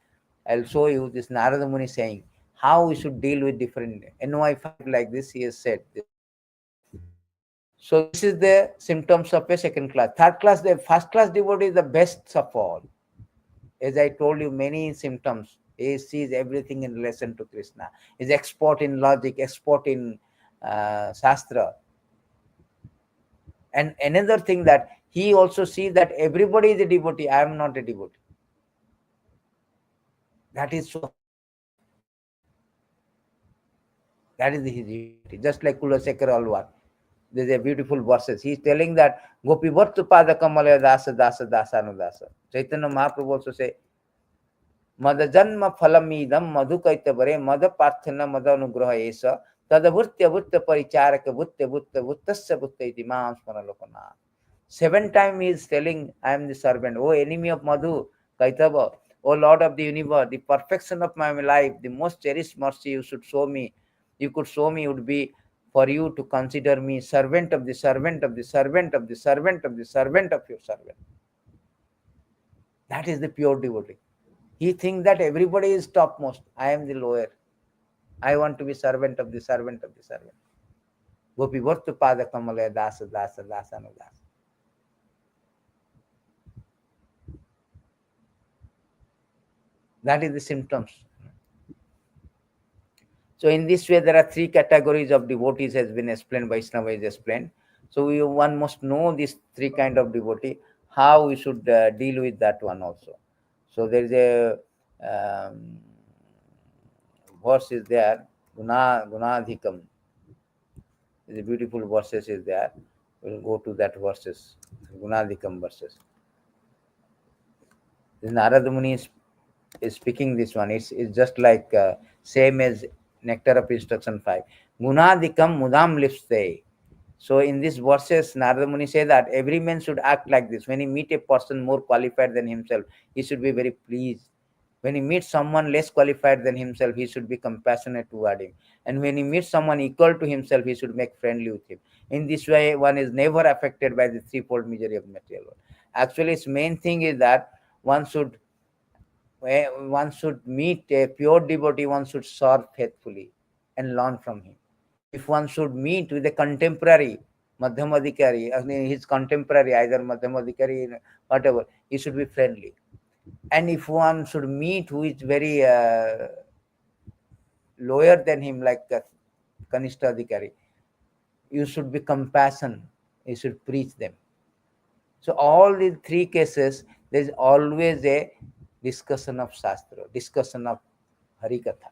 I'll show you, this Narada Muni saying how we should deal with different NOI 5 like this. He has said this. So this is the symptoms of a second class. Third class, the first class devotee is the best of all. As I told you, many symptoms. He sees everything in relation to Krishna. He's expert in logic, expert in Shastra. And another thing, that he also sees that everybody is a devotee. I am not a devotee. That is so. That is his unity. Just like Kulasekar Alwar. There's a beautiful verses. He's telling that Gopi Bhattu Pada Kamala Dasa Dasa Dasa Dasa. Chaitanya Mahaprabhu also say, Mada Janma Phalamidam Madhukaita Bare Mada Parthana Mada Anugraha Esa Tada Bhutya Bhutya Paricharaka Bhutya Bhutya Bhuttasya Bhutya Iti Maam Smanalokana. 7 times he is telling, I am the servant. O enemy of Madhu, Kaitava, O Lord of the universe, the perfection of my life, the most cherished mercy you should show me, you could show me, would be for you to consider me servant of the servant of the servant of the servant of the servant of your servant. That is the pure devotee. He thinks that everybody is topmost. I am the lower. I want to be servant of the servant of the servant. Gopi Bhartu Pada Kamalaya Dasa Dasa Dasa Anudasa. That is the symptoms. So in this way, there are three categories of devotees has been explained. Vaishnava is explained. So one must know these three kind of devotee, how we should deal with that one also. So there is a verse is there, Gunadhikam. The beautiful verses is there. We'll go to that verses, Gunadhikam verses. Narada Muni is speaking this one. It's just like same as Nectar of Instruction 5. Gunadhikam mudam lipste. So in these verses, Narada Muni say that every man should act like this. When he meet a person more qualified than himself, he should be very pleased. When he meets someone less qualified than himself, he should be compassionate toward him. And when he meets someone equal to himself, he should make friendly with him. In this way, one is never affected by the threefold misery of material world. Actually, its main thing is that one should meet a pure devotee, one should serve faithfully and learn from him. If one should meet with a contemporary, Madhyamadikari, I mean his contemporary, either Madhyamadikari, whatever, he should be friendly. And if one should meet who is very lower than him, like Kanishta Adhikari, you should be compassion, you should preach them. So all these three cases, there is always a discussion of Shastra, discussion of Harikatha.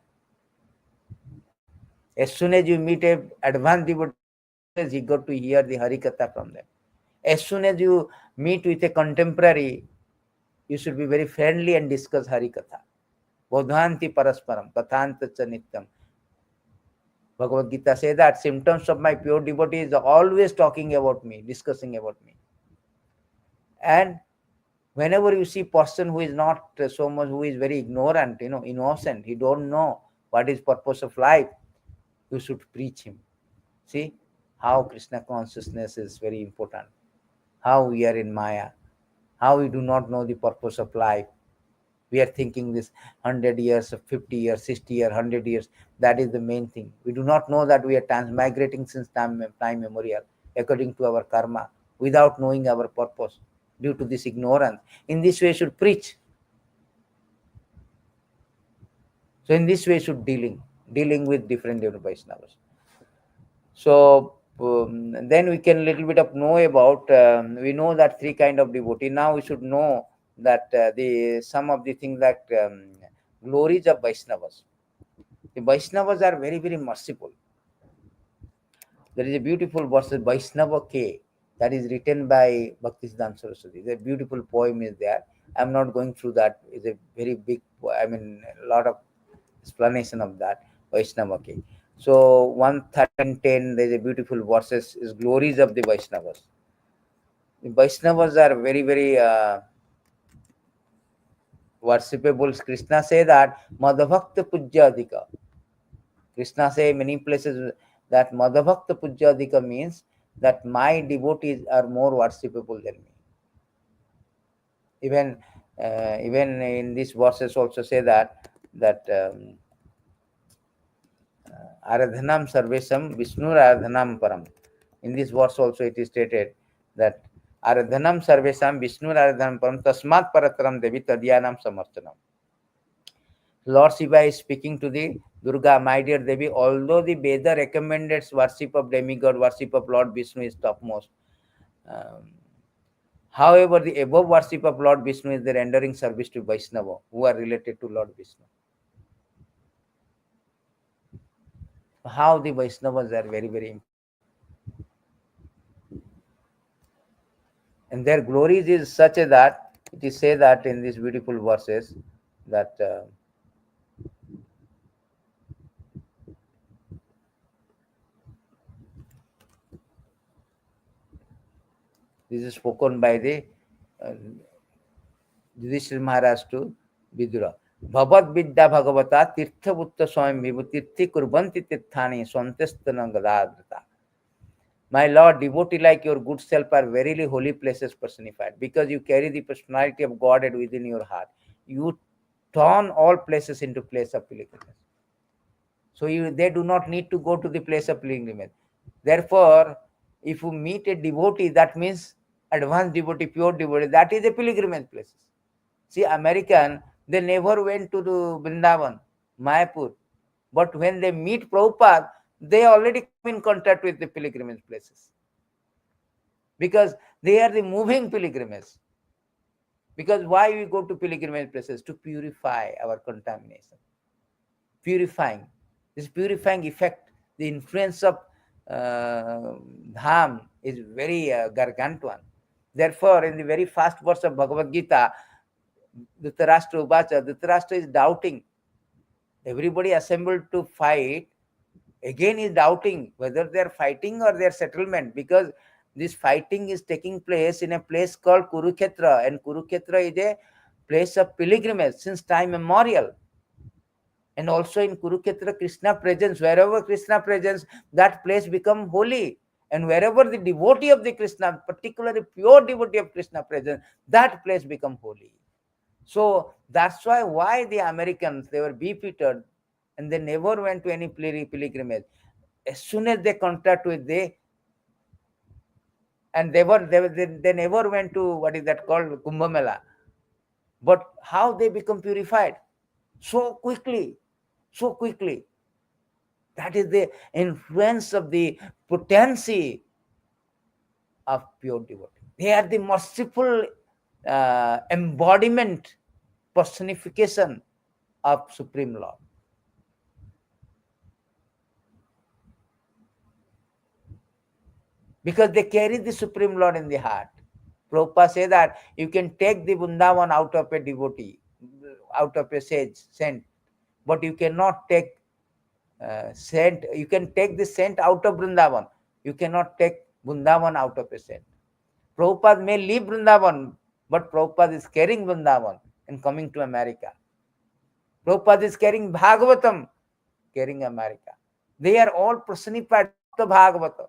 As soon as you meet a advanced devotee, you got to hear the Harikatha from them. As soon as you meet with a contemporary, you should be very friendly and discuss Harikatha. Bodhanti parasparam, kathantacha nityam. Bhagavad Gita says that symptoms of my pure devotee is always talking about me, discussing about me. And whenever you see person who is not so much, who is very ignorant, innocent, he don't know what is purpose of life, you should preach him. See how Krishna consciousness is very important. How we are in Maya, how we do not know the purpose of life. We are thinking this 100 years, 50 years, 60 years, 100 years. That is the main thing. We do not know that we are transmigrating since time memorial, according to our karma, without knowing our purpose, due to this ignorance. In this way, should preach. So in this way, should dealing with different Vaishnavas. So then we can little bit of know about. We know that three kind of devotee. Now we should know that some of the things that glories of Vaishnavas. The Vaishnavas are very, very merciful. There is a beautiful verse, Vaiṣṇava-tattva, that is written by Bhaktisiddhanta Saraswati. The beautiful poem is there. I'm not going through that. It's a very big, a lot of explanation of that, Vaiṣṇava-tattva. So 113, there's a beautiful verses, is glories of the Vaishnavas. The Vaishnavas are very, very worshipable. Krishna say that Madhavakta Pujyadika. Krishna say many places that Madhavakta Pujyadika means that my devotees are more worshipable than me. Even in these verses also say that Aradhanam Sarvesam Vishnur Aradhanam Param. In this verse also it is stated that Aradhanam Sarvesam Vishnur Aradhanam Param Tasmat Parataram Devi Tadyanam Samartanam. Lord Shiva is speaking to the Durga, my dear Devi, although the Veda recommended worship of demigod, worship of Lord Vishnu is topmost. However, the above worship of Lord Vishnu is the rendering service to Vaishnava, who are related to Lord Vishnu. How the Vaishnavas are very, very important. And their glories is such a that it is said that in these beautiful verses that this is spoken by the Yudhishthira Maharaj to Vidura. Bhavat Vidya Bhagavata Tirtha Bhutta Swami Vibhutirthi Kurbanti Tirthani Swantestana Gadadrita. My Lord, devotee like your good self are verily holy places personified, because you carry the personality of Godhead within your heart. You turn all places into place of pilgrimage. So they do not need to go to the place of pilgrimage. Therefore, if you meet a devotee, that means advanced devotee, pure devotee, that is a pilgrimage place. See, American, they never went to the Vrindavan, Mayapur. But when they meet Prabhupada, they already come in contact with the pilgrimage places. Because they are the moving pilgrimage. Because why we go to pilgrimage places? To purify our contamination. Purifying. This purifying effect, the influence of Dham is very gargantuan. Therefore, in the very first verse of Bhagavad Gita, Dhritarashtra Uvacha, Dhritarashtra is doubting. Everybody assembled to fight, again is doubting whether they are fighting or their settlement, because this fighting is taking place in a place called Kurukshetra, and Kurukshetra is a place of pilgrimage since time immemorial. And also in Kurukshetra, Krishna presence, wherever Krishna presence, that place become holy. And wherever the devotee of the Krishna, particularly pure devotee of Krishna presence, that place become holy. So that's why the Americans, they were beefeated and they never went to any pilgrimage. As soon as they contact with and they never went to what is that called Kumbh Mela. But how they become purified? So quickly. That is the influence of the potency of pure devotee. They are the merciful embodiment, personification of Supreme Lord. Because they carry the Supreme Lord in the heart. Prabhupada says that you can take the Vrindavan out of a devotee, out of a saint, but you cannot take saint. You can take the saint out of Vrindavan. You cannot take Vrindavan out of a saint. Prabhupada may leave Vrindavan, but Prabhupada is carrying Vrindavan and coming to America. Prabhupada is carrying Bhagavatam, carrying America. They are all personified of the Bhagavatam.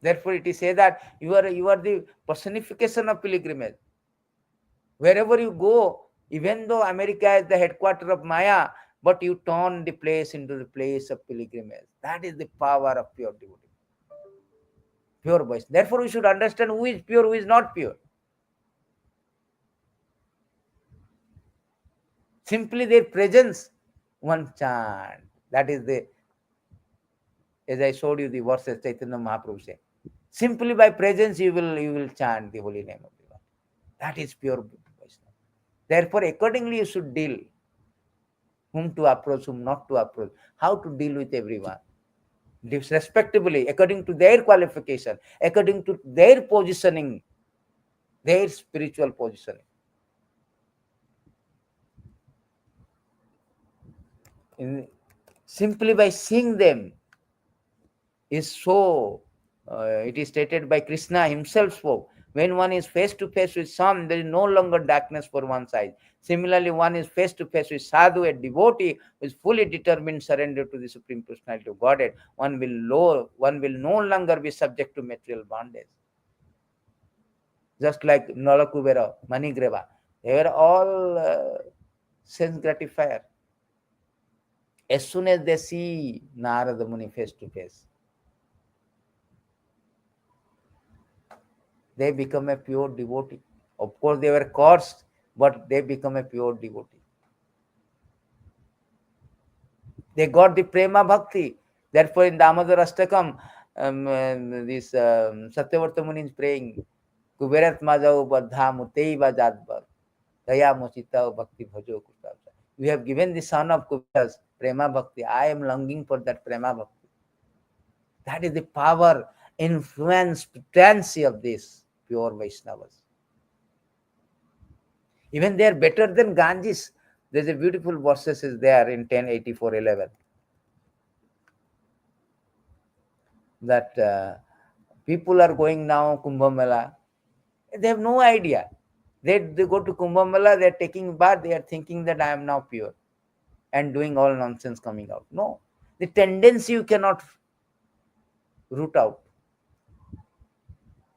Therefore, it is said that you are the personification of pilgrimage. Wherever you go, even though America is the headquarters of Maya, but you turn the place into the place of pilgrimage. That is the power of pure devotee. Pure voice. Therefore, we should understand who is pure, who is not pure. Simply their presence, one chant. That is the, as I showed you the verses Chaitanya Mahaprabhu said. Simply by presence you will chant the holy name of the Lord. That is pure Vaishnava. Therefore, accordingly you should deal. Whom to approach, whom not to approach. How to deal with everyone. Respectably, according to their qualification, according to their positioning, their spiritual positioning. Simply by seeing them is so, it is stated by Krishna himself spoke. When one is face to face with some, there is no longer darkness for one's eyes. Similarly, one is face to face with sadhu, a devotee who is fully determined surrender to the Supreme Personality of Godhead. One will no longer be subject to material bondage. Just like Nalakubera, Manigreva, they were all sense gratifier. As soon as they see Narada Muni face to face, they become a pure devotee. Of course, they were cursed, but they become a pure devotee. They got the prema bhakti. Therefore, in Damodar Ashtakam, this Satyavarta Muni is praying, Kuberat Majau Badha Muteiva Jadbar, Daya Mochita Bhakti Bhajo Kutabha. We have given the son of Kuberas prema bhakti. I am longing for that prema bhakti. That is the power, influence, potency of this pure Vaishnavas. Even they are better than Ganges. There's a beautiful verses is there in 1084:11 that people are going now Kumbh Mela. They have no idea. They go to Kumbh Mela, they are taking bath, they are thinking that I am now pure and doing all nonsense coming out. No, the tendency you cannot root out.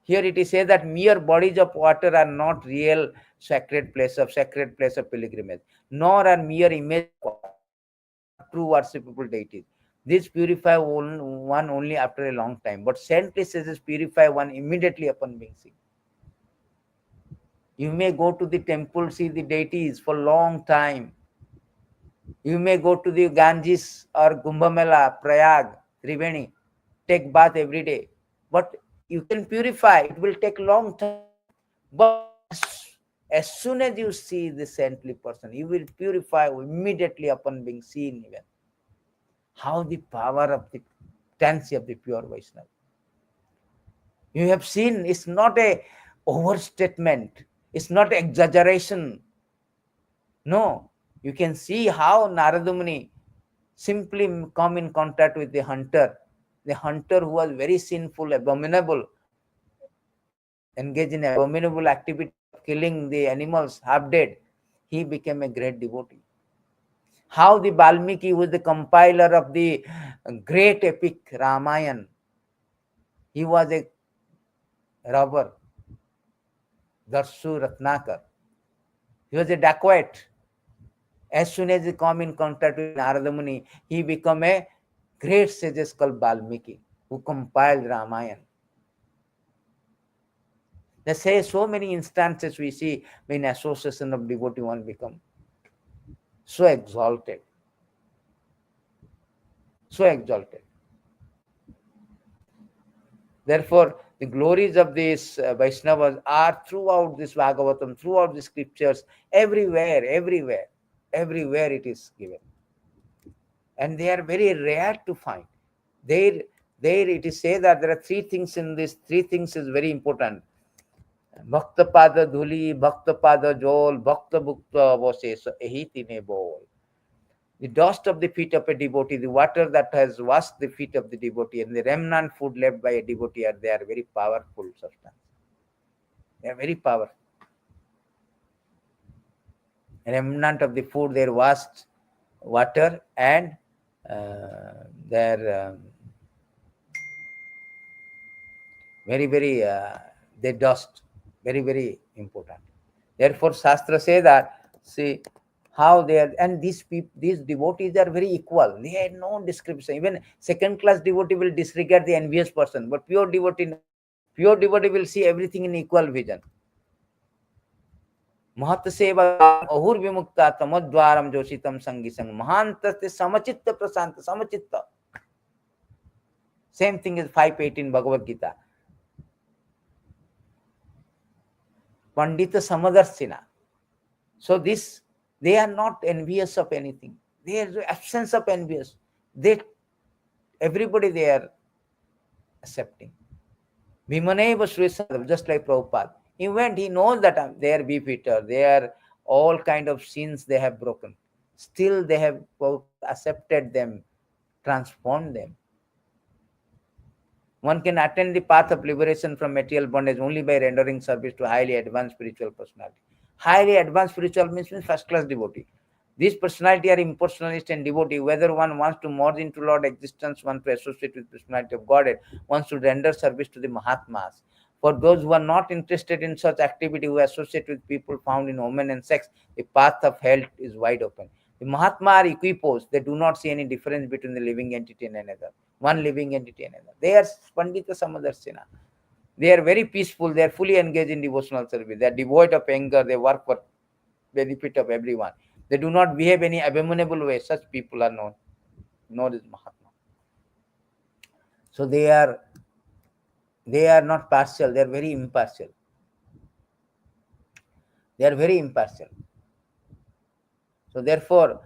Here it is said that mere bodies of water are not real sacred place of pilgrimage, nor are mere image of water not true worshipable deities. These purify one only after a long time, but saintly sages purify one immediately upon being seen. You may go to the temple, see the deities for long time. You may go to the Ganges or Kumbh Mela, Prayag, Triveni, take bath every day. But you can purify, it will take long time. But as soon as you see the saintly person, you will purify immediately upon being seen even. How the power of the potency of the pure Vaishnava. You have seen, it's not a overstatement, it's not exaggeration. No, you can see how Narada Muni simply come in contact with the hunter who was very sinful, abominable, engaged in abominable activity of killing the animals half dead. He became a great devotee. How the Valmiki, who was the compiler of the great epic Ramayana, he was a robber, Darsu Ratnakar. He was a dacoit. As soon as he come in contact with Narada Muni, he became a great sage called Valmiki, who compiled Ramayana. They say so many instances we see when association of devotee one become so exalted. So exalted. Therefore, the glories of these Vaishnavas are throughout this Bhagavatam, throughout the scriptures, everywhere it is given. And they are very rare to find. There it is said that there are three things in this. Three things is very important. Bhakta pada dhuli, bhakta pada jol, bhakta bhukta avasesa, ehi tine bol. The dust of the feet of a devotee, the water that has washed the feet of the devotee, and the remnant food left by a devotee they are very powerful substance. They are very powerful. Remnant of the food, their washed water and their their dust, very important. Therefore, Shastra say that, see how they are, and these devotees are very equal. They have no description. Even second class devotee will disregard the envious person, but pure devotee will see everything in equal vision. महत सेवा अहुर विमुक्ता तमद्वारम जोशितम संगी संग महांत समचित्त प्रशांत समचित्त. Same thing is 5.18 Bhagavad Gita. Pandita Samadarshina. So this, they are not envious of anything. There is absence of envious. Everybody they are accepting. Vimaneva Sri, just like Prabhupada. He went, he knows that they are beefeater, they are all kind of sins they have broken. Still they have accepted them, transformed them. One can attain the path of liberation from material bondage only by rendering service to highly advanced spiritual personality. Highly advanced spiritual means first class devotee. These personality are impersonalist and devotee. Whether one wants to merge into Lord existence, one to associate with personality of Godhead, one should render service to the Mahatmas. For those who are not interested in such activity, who associate with people found in women and sex, the path of hell is wide open. The Mahatma are equiposed. They do not see any difference between the living entity and another. One living entity and another. They are Pandita Samadarshina. They are very peaceful. They are fully engaged in devotional service. They are devoid of anger. They work for benefit of everyone. They do not behave any abominable way. Such people are known as Mahatma. So they are not partial. They are very impartial. They are very impartial. So therefore,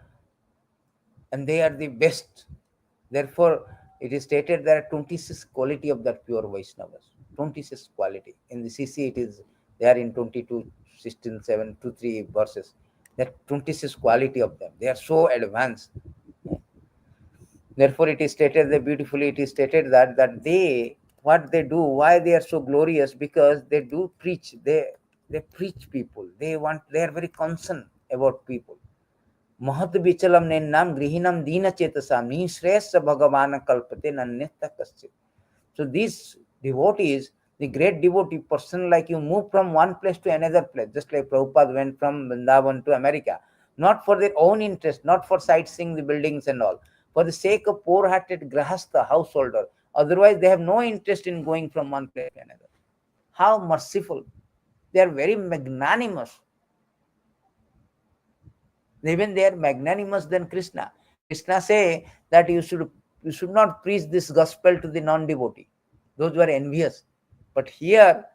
and they are the best. Therefore, it is stated there are 26 quality of that pure Vaishnavas. 26 quality. In the CC, it is there in 22, 16, 7, 2, 3 verses. There are 26 quality of them. They are so advanced. Therefore, it is stated there beautifully. It is stated that they, what they do, why they are so glorious, because they do preach. They preach people. They are very concerned about people. महत विचलम नेन्नाम गृहिणम दीन चेतसाम निःश्रेयस भगवान कल्पते नन्यथा कश्चित्. So these devotees, The great devotee person like you move from one place to another place, just like Prabhupada went from Vrindavan to America, not for their own interest, not for sightseeing the buildings and all, for the sake of poor-hearted grahastha, householder. Otherwise, they have no interest in going from one place to another. How merciful! They are very magnanimous. Even they are magnanimous than Krishna. Krishna say that you should not preach this gospel to the non-devotee, those who are envious. But here,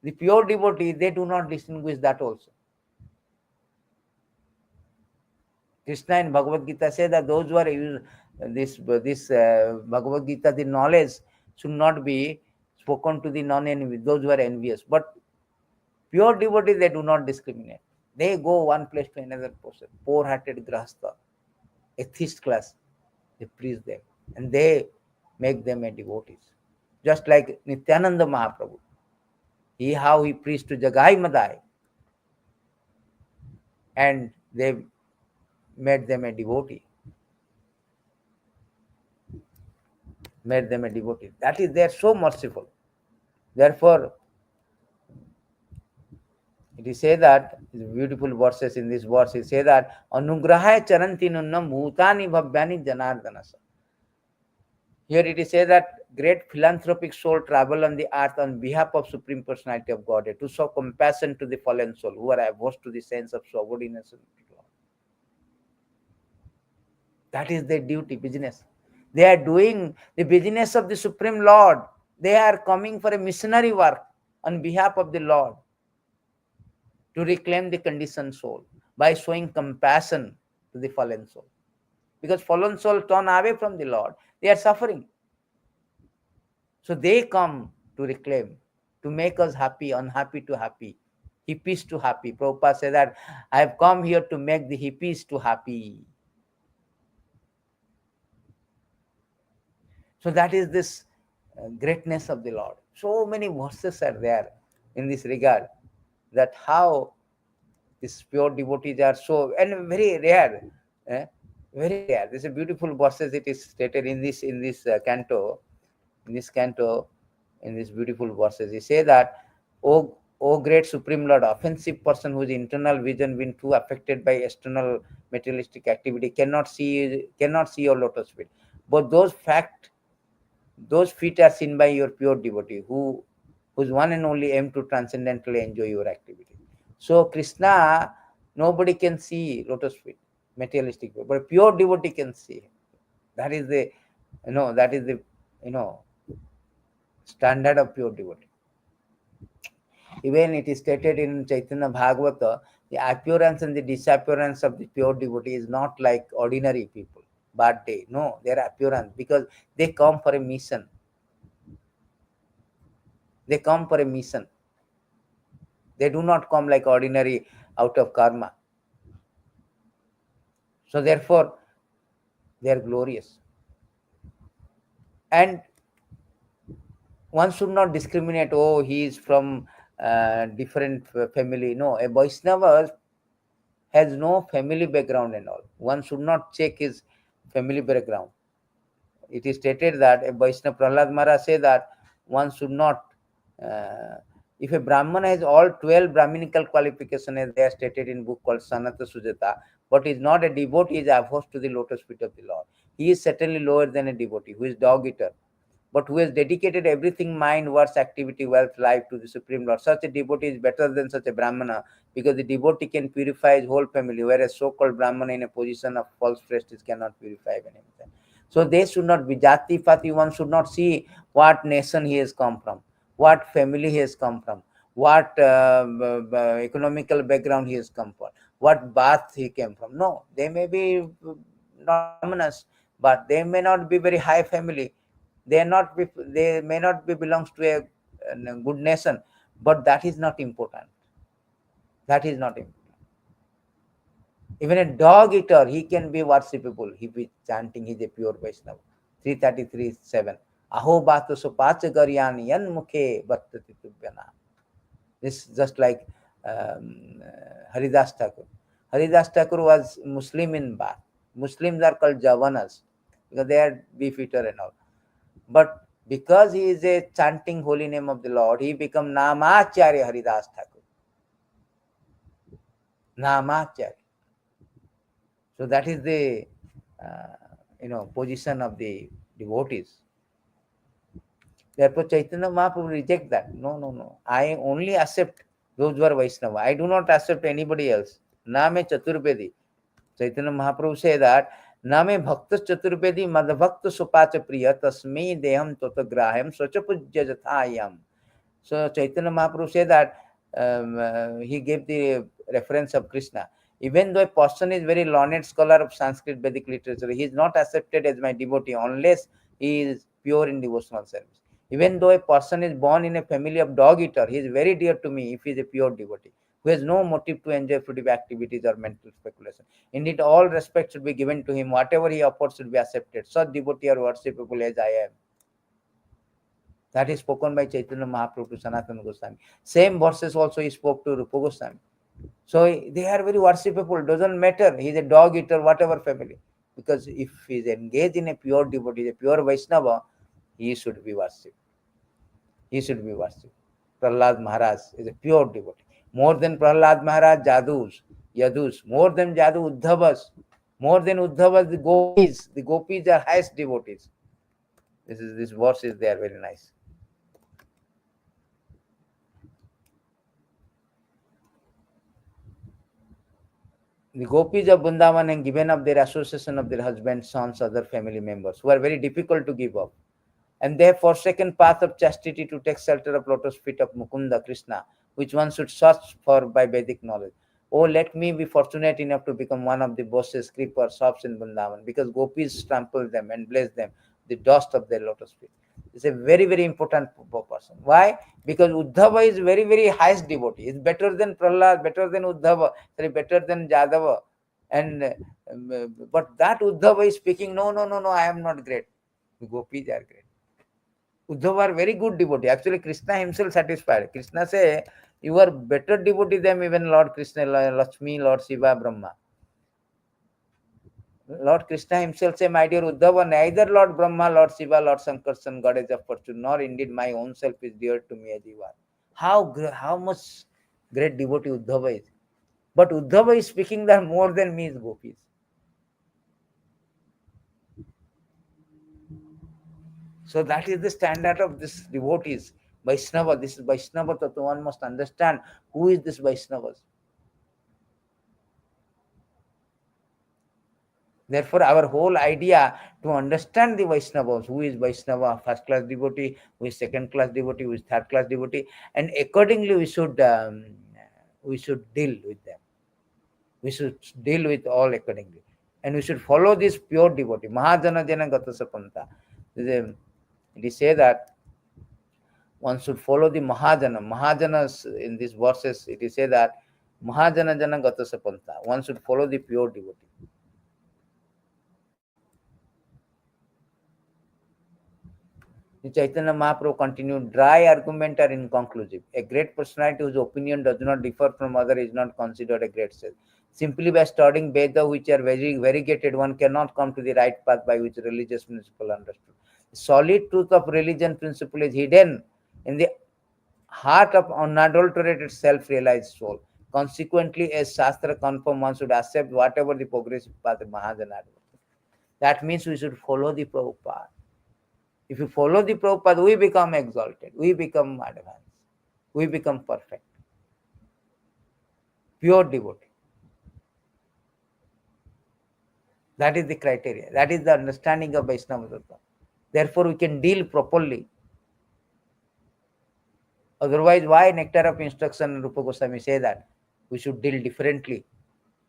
the pure devotee, they do not distinguish that also. Krishna in Bhagavad Gita say that those who are this Bhagavad Gita, the knowledge should not be spoken to the non-envious, those who are envious. But pure devotee, they do not discriminate. They go one place to another person. Poor-hearted grahastha, atheist class, they preach them and they make them a devotees. Just like Nityananda Mahaprabhu, how he preached to Jagai Madai, and they made them a devotee. Made them a devotee. That is, they are so merciful. Therefore, it is say that, beautiful verses in this verse, it say that anugrahaya charanti nunnam bhutani bhavyani janardanasa. Here it is said that great philanthropic soul travel on the earth on behalf of Supreme Personality of Godhead to show compassion to the fallen soul who are averse to the sense of subordination to God. That is their duty, business. They are doing the business of the Supreme Lord. They are coming for a missionary work on behalf of the Lord to reclaim the conditioned soul by showing compassion to the fallen soul. Because fallen soul turn away from the Lord, they are suffering. So they come to reclaim, to make us happy, unhappy to happy, hippies to happy. Prabhupada said that I have come here to make the hippies to happy. So that is this greatness of the Lord. So many verses are there in this regard, that how these pure devotees are so, and very rare, very rare. This is a beautiful verses. It is stated in this canto, in this canto, in these beautiful verses. He say that, O great Supreme Lord, offensive person whose internal vision been too affected by external materialistic activity cannot see your lotus feet. But those feet are seen by your pure devotee, whose one and only aim to transcendentally enjoy your activity. So Krishna, nobody can see lotus feet, materialistic, but a pure devotee can see. That is the, that is the, standard of pure devotee. Even it is stated in Chaitanya Bhagavata, the appearance and the disappearance of the pure devotee is not like ordinary people, bad day. No, their appearance, because they come for a mission. They come for a mission. They do not come like ordinary out of karma. So therefore, they are glorious. And one should not discriminate, oh, he is from different family. No, a Vaishnava has no family background and all. One should not check his family background. It is stated that a Vaishnava, Prahlad Maharaj say that one should not, if a Brahmana has all 12 Brahminical qualifications, as they are stated in book called Sanata Sujata, but is not a devotee, is opposed to the lotus feet of the Lord. He is certainly lower than a devotee who is dog eater, but who has dedicated everything, mind, words, activity, wealth, life to the Supreme Lord. Such a devotee is better than such a Brahmana, because the devotee can purify his whole family, whereas so-called Brahmana in a position of false prestige cannot purify anything. So they should not be jati pati. One should not see what nation he has come from, what family he has come from, what economical background he has come from, what birth he came from. No, they may be not Brahmanas, but they may not be very high family. They may not be belongs to a good nation, but that is not important. That is not important. Even a dog eater, he can be worshipable. He be chanting, he is a pure Vaishnava. 333:7. Aho bhato sopacha garyani yan mukhe bhattati tubhyana. This is just like Haridas Thakur. Haridas Thakur was Muslim in birth. Muslims are called Javanas because they are beef eater and all. But Because he is a chanting holy name of the Lord, he become Namacharya Haridas Thakur. Namacharya. So that is the position of the devotees. Therefore, Chaitanya Mahaprabhu reject that. No, no, no. I only accept those who are Vaishnava. I do not accept anybody else. Name Chaturvedi. Chaitanya Mahaprabhu say that Name Bhakta Chaturvedi Madhbhakta Supacha Priya Tasmai Deham Totagraham Swacha Pujya Jathayam. So Chaitanya Mahaprabhu say that he gave the reference of Krishna. Even though a person is very learned scholar of Sanskrit Vedic literature, he is not accepted as my devotee unless he is pure in devotional service. Even though a person is born in a family of dog eater, he is very dear to me if he is a pure devotee, who has no motive to enjoy fruitive activities or mental speculation. Indeed, all respect should be given to him. Whatever he offers should be accepted. Such devotee or worshipable as I am. That is spoken by Chaitanya Mahaprabhu to Sanatana Goswami. Same verses also he spoke to Rupa Goswami. So they are very worshipable. Doesn't matter. He is a dog eater, whatever family. Because if he is engaged in a pure devotee, a pure Vaishnava, he should be worshipped. He should be worshipped. Prahlad Maharaj is a pure devotee. More than Prahlad Maharaj, Yadus. More than Jadu, Uddhavas. More than Uddhavas, the Gopis. The Gopis are highest devotees. This verse is there, very nice. The Gopis of Vrindavan have given up their association of their husbands, sons, other family members, who are very difficult to give up. And they have forsaken path of chastity to take shelter of lotus feet of Mukunda, Krishna, which one should search for by Vedic knowledge. Oh, let me be fortunate enough to become one of the bosses, creepers, shops in Vrindavan, because Gopis trample them and bless them, the dust of their lotus feet. It's a very, very important person. Why? Because Uddhava is very, very highest devotee. It's better than Prahlad, better than Uddhava, sorry, better than Jadava. And but that Uddhava is speaking, no, I am not great. The Gopis are great. Uddhava are very good devotee. Actually, Krishna himself satisfied. Krishna say, you are better devotee than even Lord Krishna, Lakshmi, Lord Shiva, Brahma. Lord Krishna himself say, my dear Uddhava, neither Lord Brahma, Lord Shiva, Lord Sankarshan, goddess of fortune, nor indeed my own self is dear to me as you are. How much great devotee Uddhava is. But Uddhava is speaking that more than me is Gopis. So that is the standard of this devotees. Vaiṣṇava, this is Vaiṣṇava-tattva. One must understand who is this Vaishnavas. Therefore, our whole idea to understand the Vaishnavas, who is Vaishnava, first class devotee, who is second class devotee, who is third class devotee, and accordingly we should deal with them. We should deal with all accordingly. And we should follow this pure devotee. Mahajana jana gata sapanta. It is say that one should follow the Mahajana. Mahajanas in these verses, it is say that Mahajana jana gata sapanta. One should follow the pure devotee. The Chaitanya Mahaprabhu continued, dry argument are inconclusive. A great personality whose opinion does not differ from other is not considered a great sage. Simply by studying Veda, which are very variegated, one cannot come to the right path by which religious principle understood. The solid truth of religion principle is hidden in the heart of unadulterated self-realized soul. Consequently, as Shastra confirm, one should accept whatever the progressive path of Mahajana advocates. That means we should follow the Prabhupada. If you follow the Prabhupada, we become exalted, we become advanced, we become perfect. Pure devotee. That is the criteria. That is the understanding of Vaiṣṇava-tattva. Therefore, we can deal properly. Otherwise, why nectar of instruction Rupa Goswami say that? We should deal differently.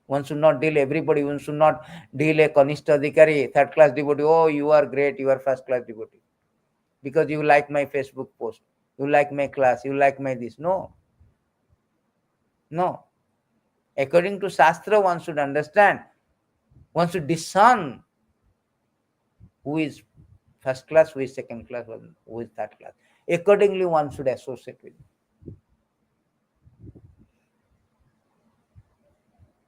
One should not deal everybody. One should not deal a Kanishta Adhikari, third class devotee. Oh, you are great, you are first class devotee. Because you like my Facebook post, you like my class, you like my this. No. According to Shastra, one should understand, one should discern who is first class, who is second class, who is third class. Accordingly, one should associate with him.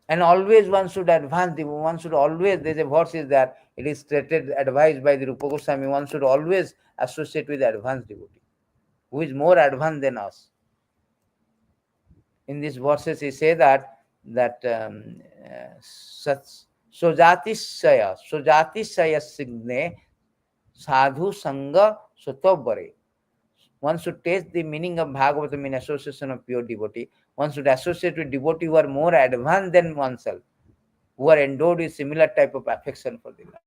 And always one should advance, one should always, there's a verse is that It is stated, advised by the Rupa Goswami, one should always associate with advanced devotee, who is more advanced than us. In these verses, he say that sojatisaya signe sadhu sangha sotobare. One should taste the meaning of Bhagavatam in association of pure devotee. One should associate with devotee who are more advanced than oneself, who are endowed with similar type of affection for the Lord.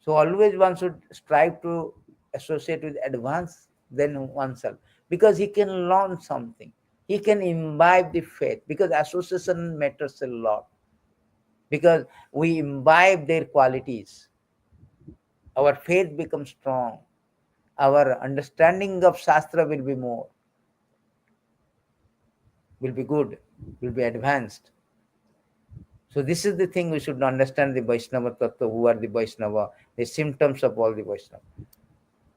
So always one should strive to associate with advanced than oneself, because he can learn something. He can imbibe the faith, because association matters a lot. Because we imbibe their qualities, our faith becomes strong. Our understanding of Shastra will be more, will be good, will be advanced. So this is the thing we should understand the Vaiṣṇava-tattva, who are the Vaiṣṇava, the symptoms of all the Vaiṣṇava.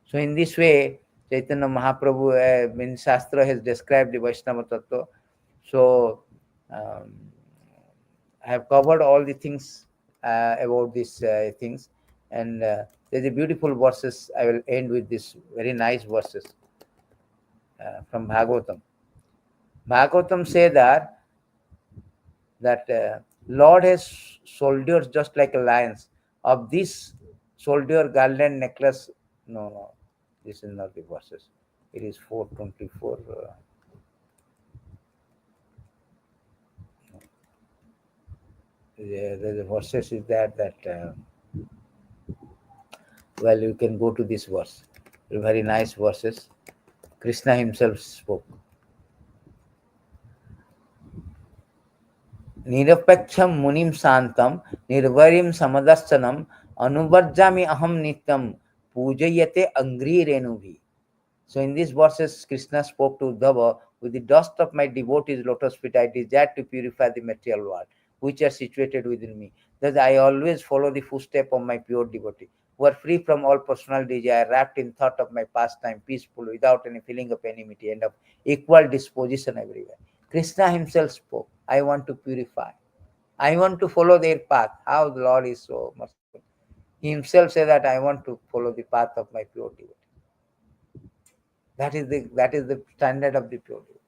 So in this way, Chaitanya Mahaprabhu in Shastra has described the Vaiṣṇava-tattva. So I have covered all the things about these things, and there's a beautiful verses. I will end with this very nice verses from Bhagavatam. Bhagavatam say that Lord has soldiers just like lions. Of this soldier garland necklace, no, this is not the verses. It is 424. The verses is that well, you can go to this verse. Very nice verses. Krishna himself spoke. Nirapeksham munim santam nirvarim samadarsanam anuvarjami aham nityam pujayate angri renubhi. So in these verses, Krishna spoke to Uddhava, with the dust of my devotees' lotus feet, I desire to purify the material world, which are situated within me. Thus I always follow the footstep of my pure devotee, who are free from all personal desire, wrapped in thought of my pastime, peaceful, without any feeling of enmity, and of equal disposition everywhere. Krishna himself spoke, I want to purify. I want to follow their path. How the Lord is so merciful. He himself said that I want to follow the path of my pure devotee. That is the standard of the pure devotee.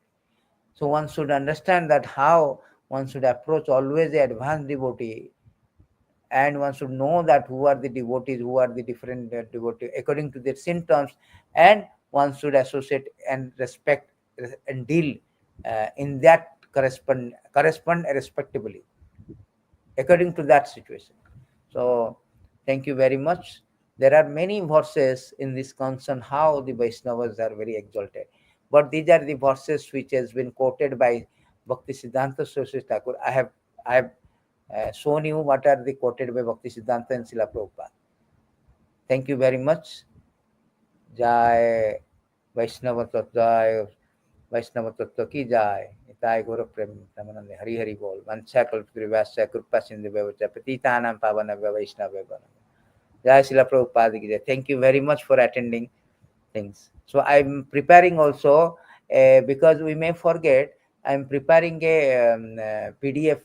So one should understand that how one should approach always the advanced devotee, and one should know that who are the devotees, who are the different devotees according to their symptoms, and one should associate and respect and deal in that correspond respectably according to that situation. So thank you very much. There are many verses in this concern how the Vaishnavas are very exalted, but these are the verses which has been quoted by Bhakti Siddhanta Saraswati Thakur. I have shown you what are the quoted by Bhakti Siddhanta and Srila Prabhupada. Thank you very much. Jai Vaisṇava-tattva, Vaisṇava-tattva ki jai. Nitai Gaura Prem Ramanande Hari Hari Bol. Vancha Kalpurivasya Krupa Sindhu Bhavacha Patitanam Pavanavya Vaishnava. Jai Srila Prabhupada ki jai. Thank you very much for attending things. So I'm preparing also, because we may forget, I'm preparing a PDF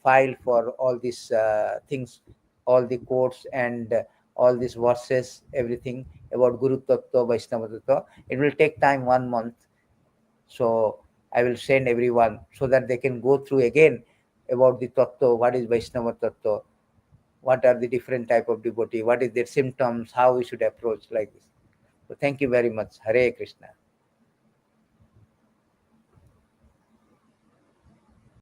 file for all these things, all the quotes and all these verses, everything about Guru Tattva, Vaisṇava-tattva. It will take time 1 month. So I will send everyone so that they can go through again about the Tattva, what is Vaisṇava-tattva, what are the different type of devotee, what is their symptoms, how we should approach like this. So thank you very much. Hare Krishna.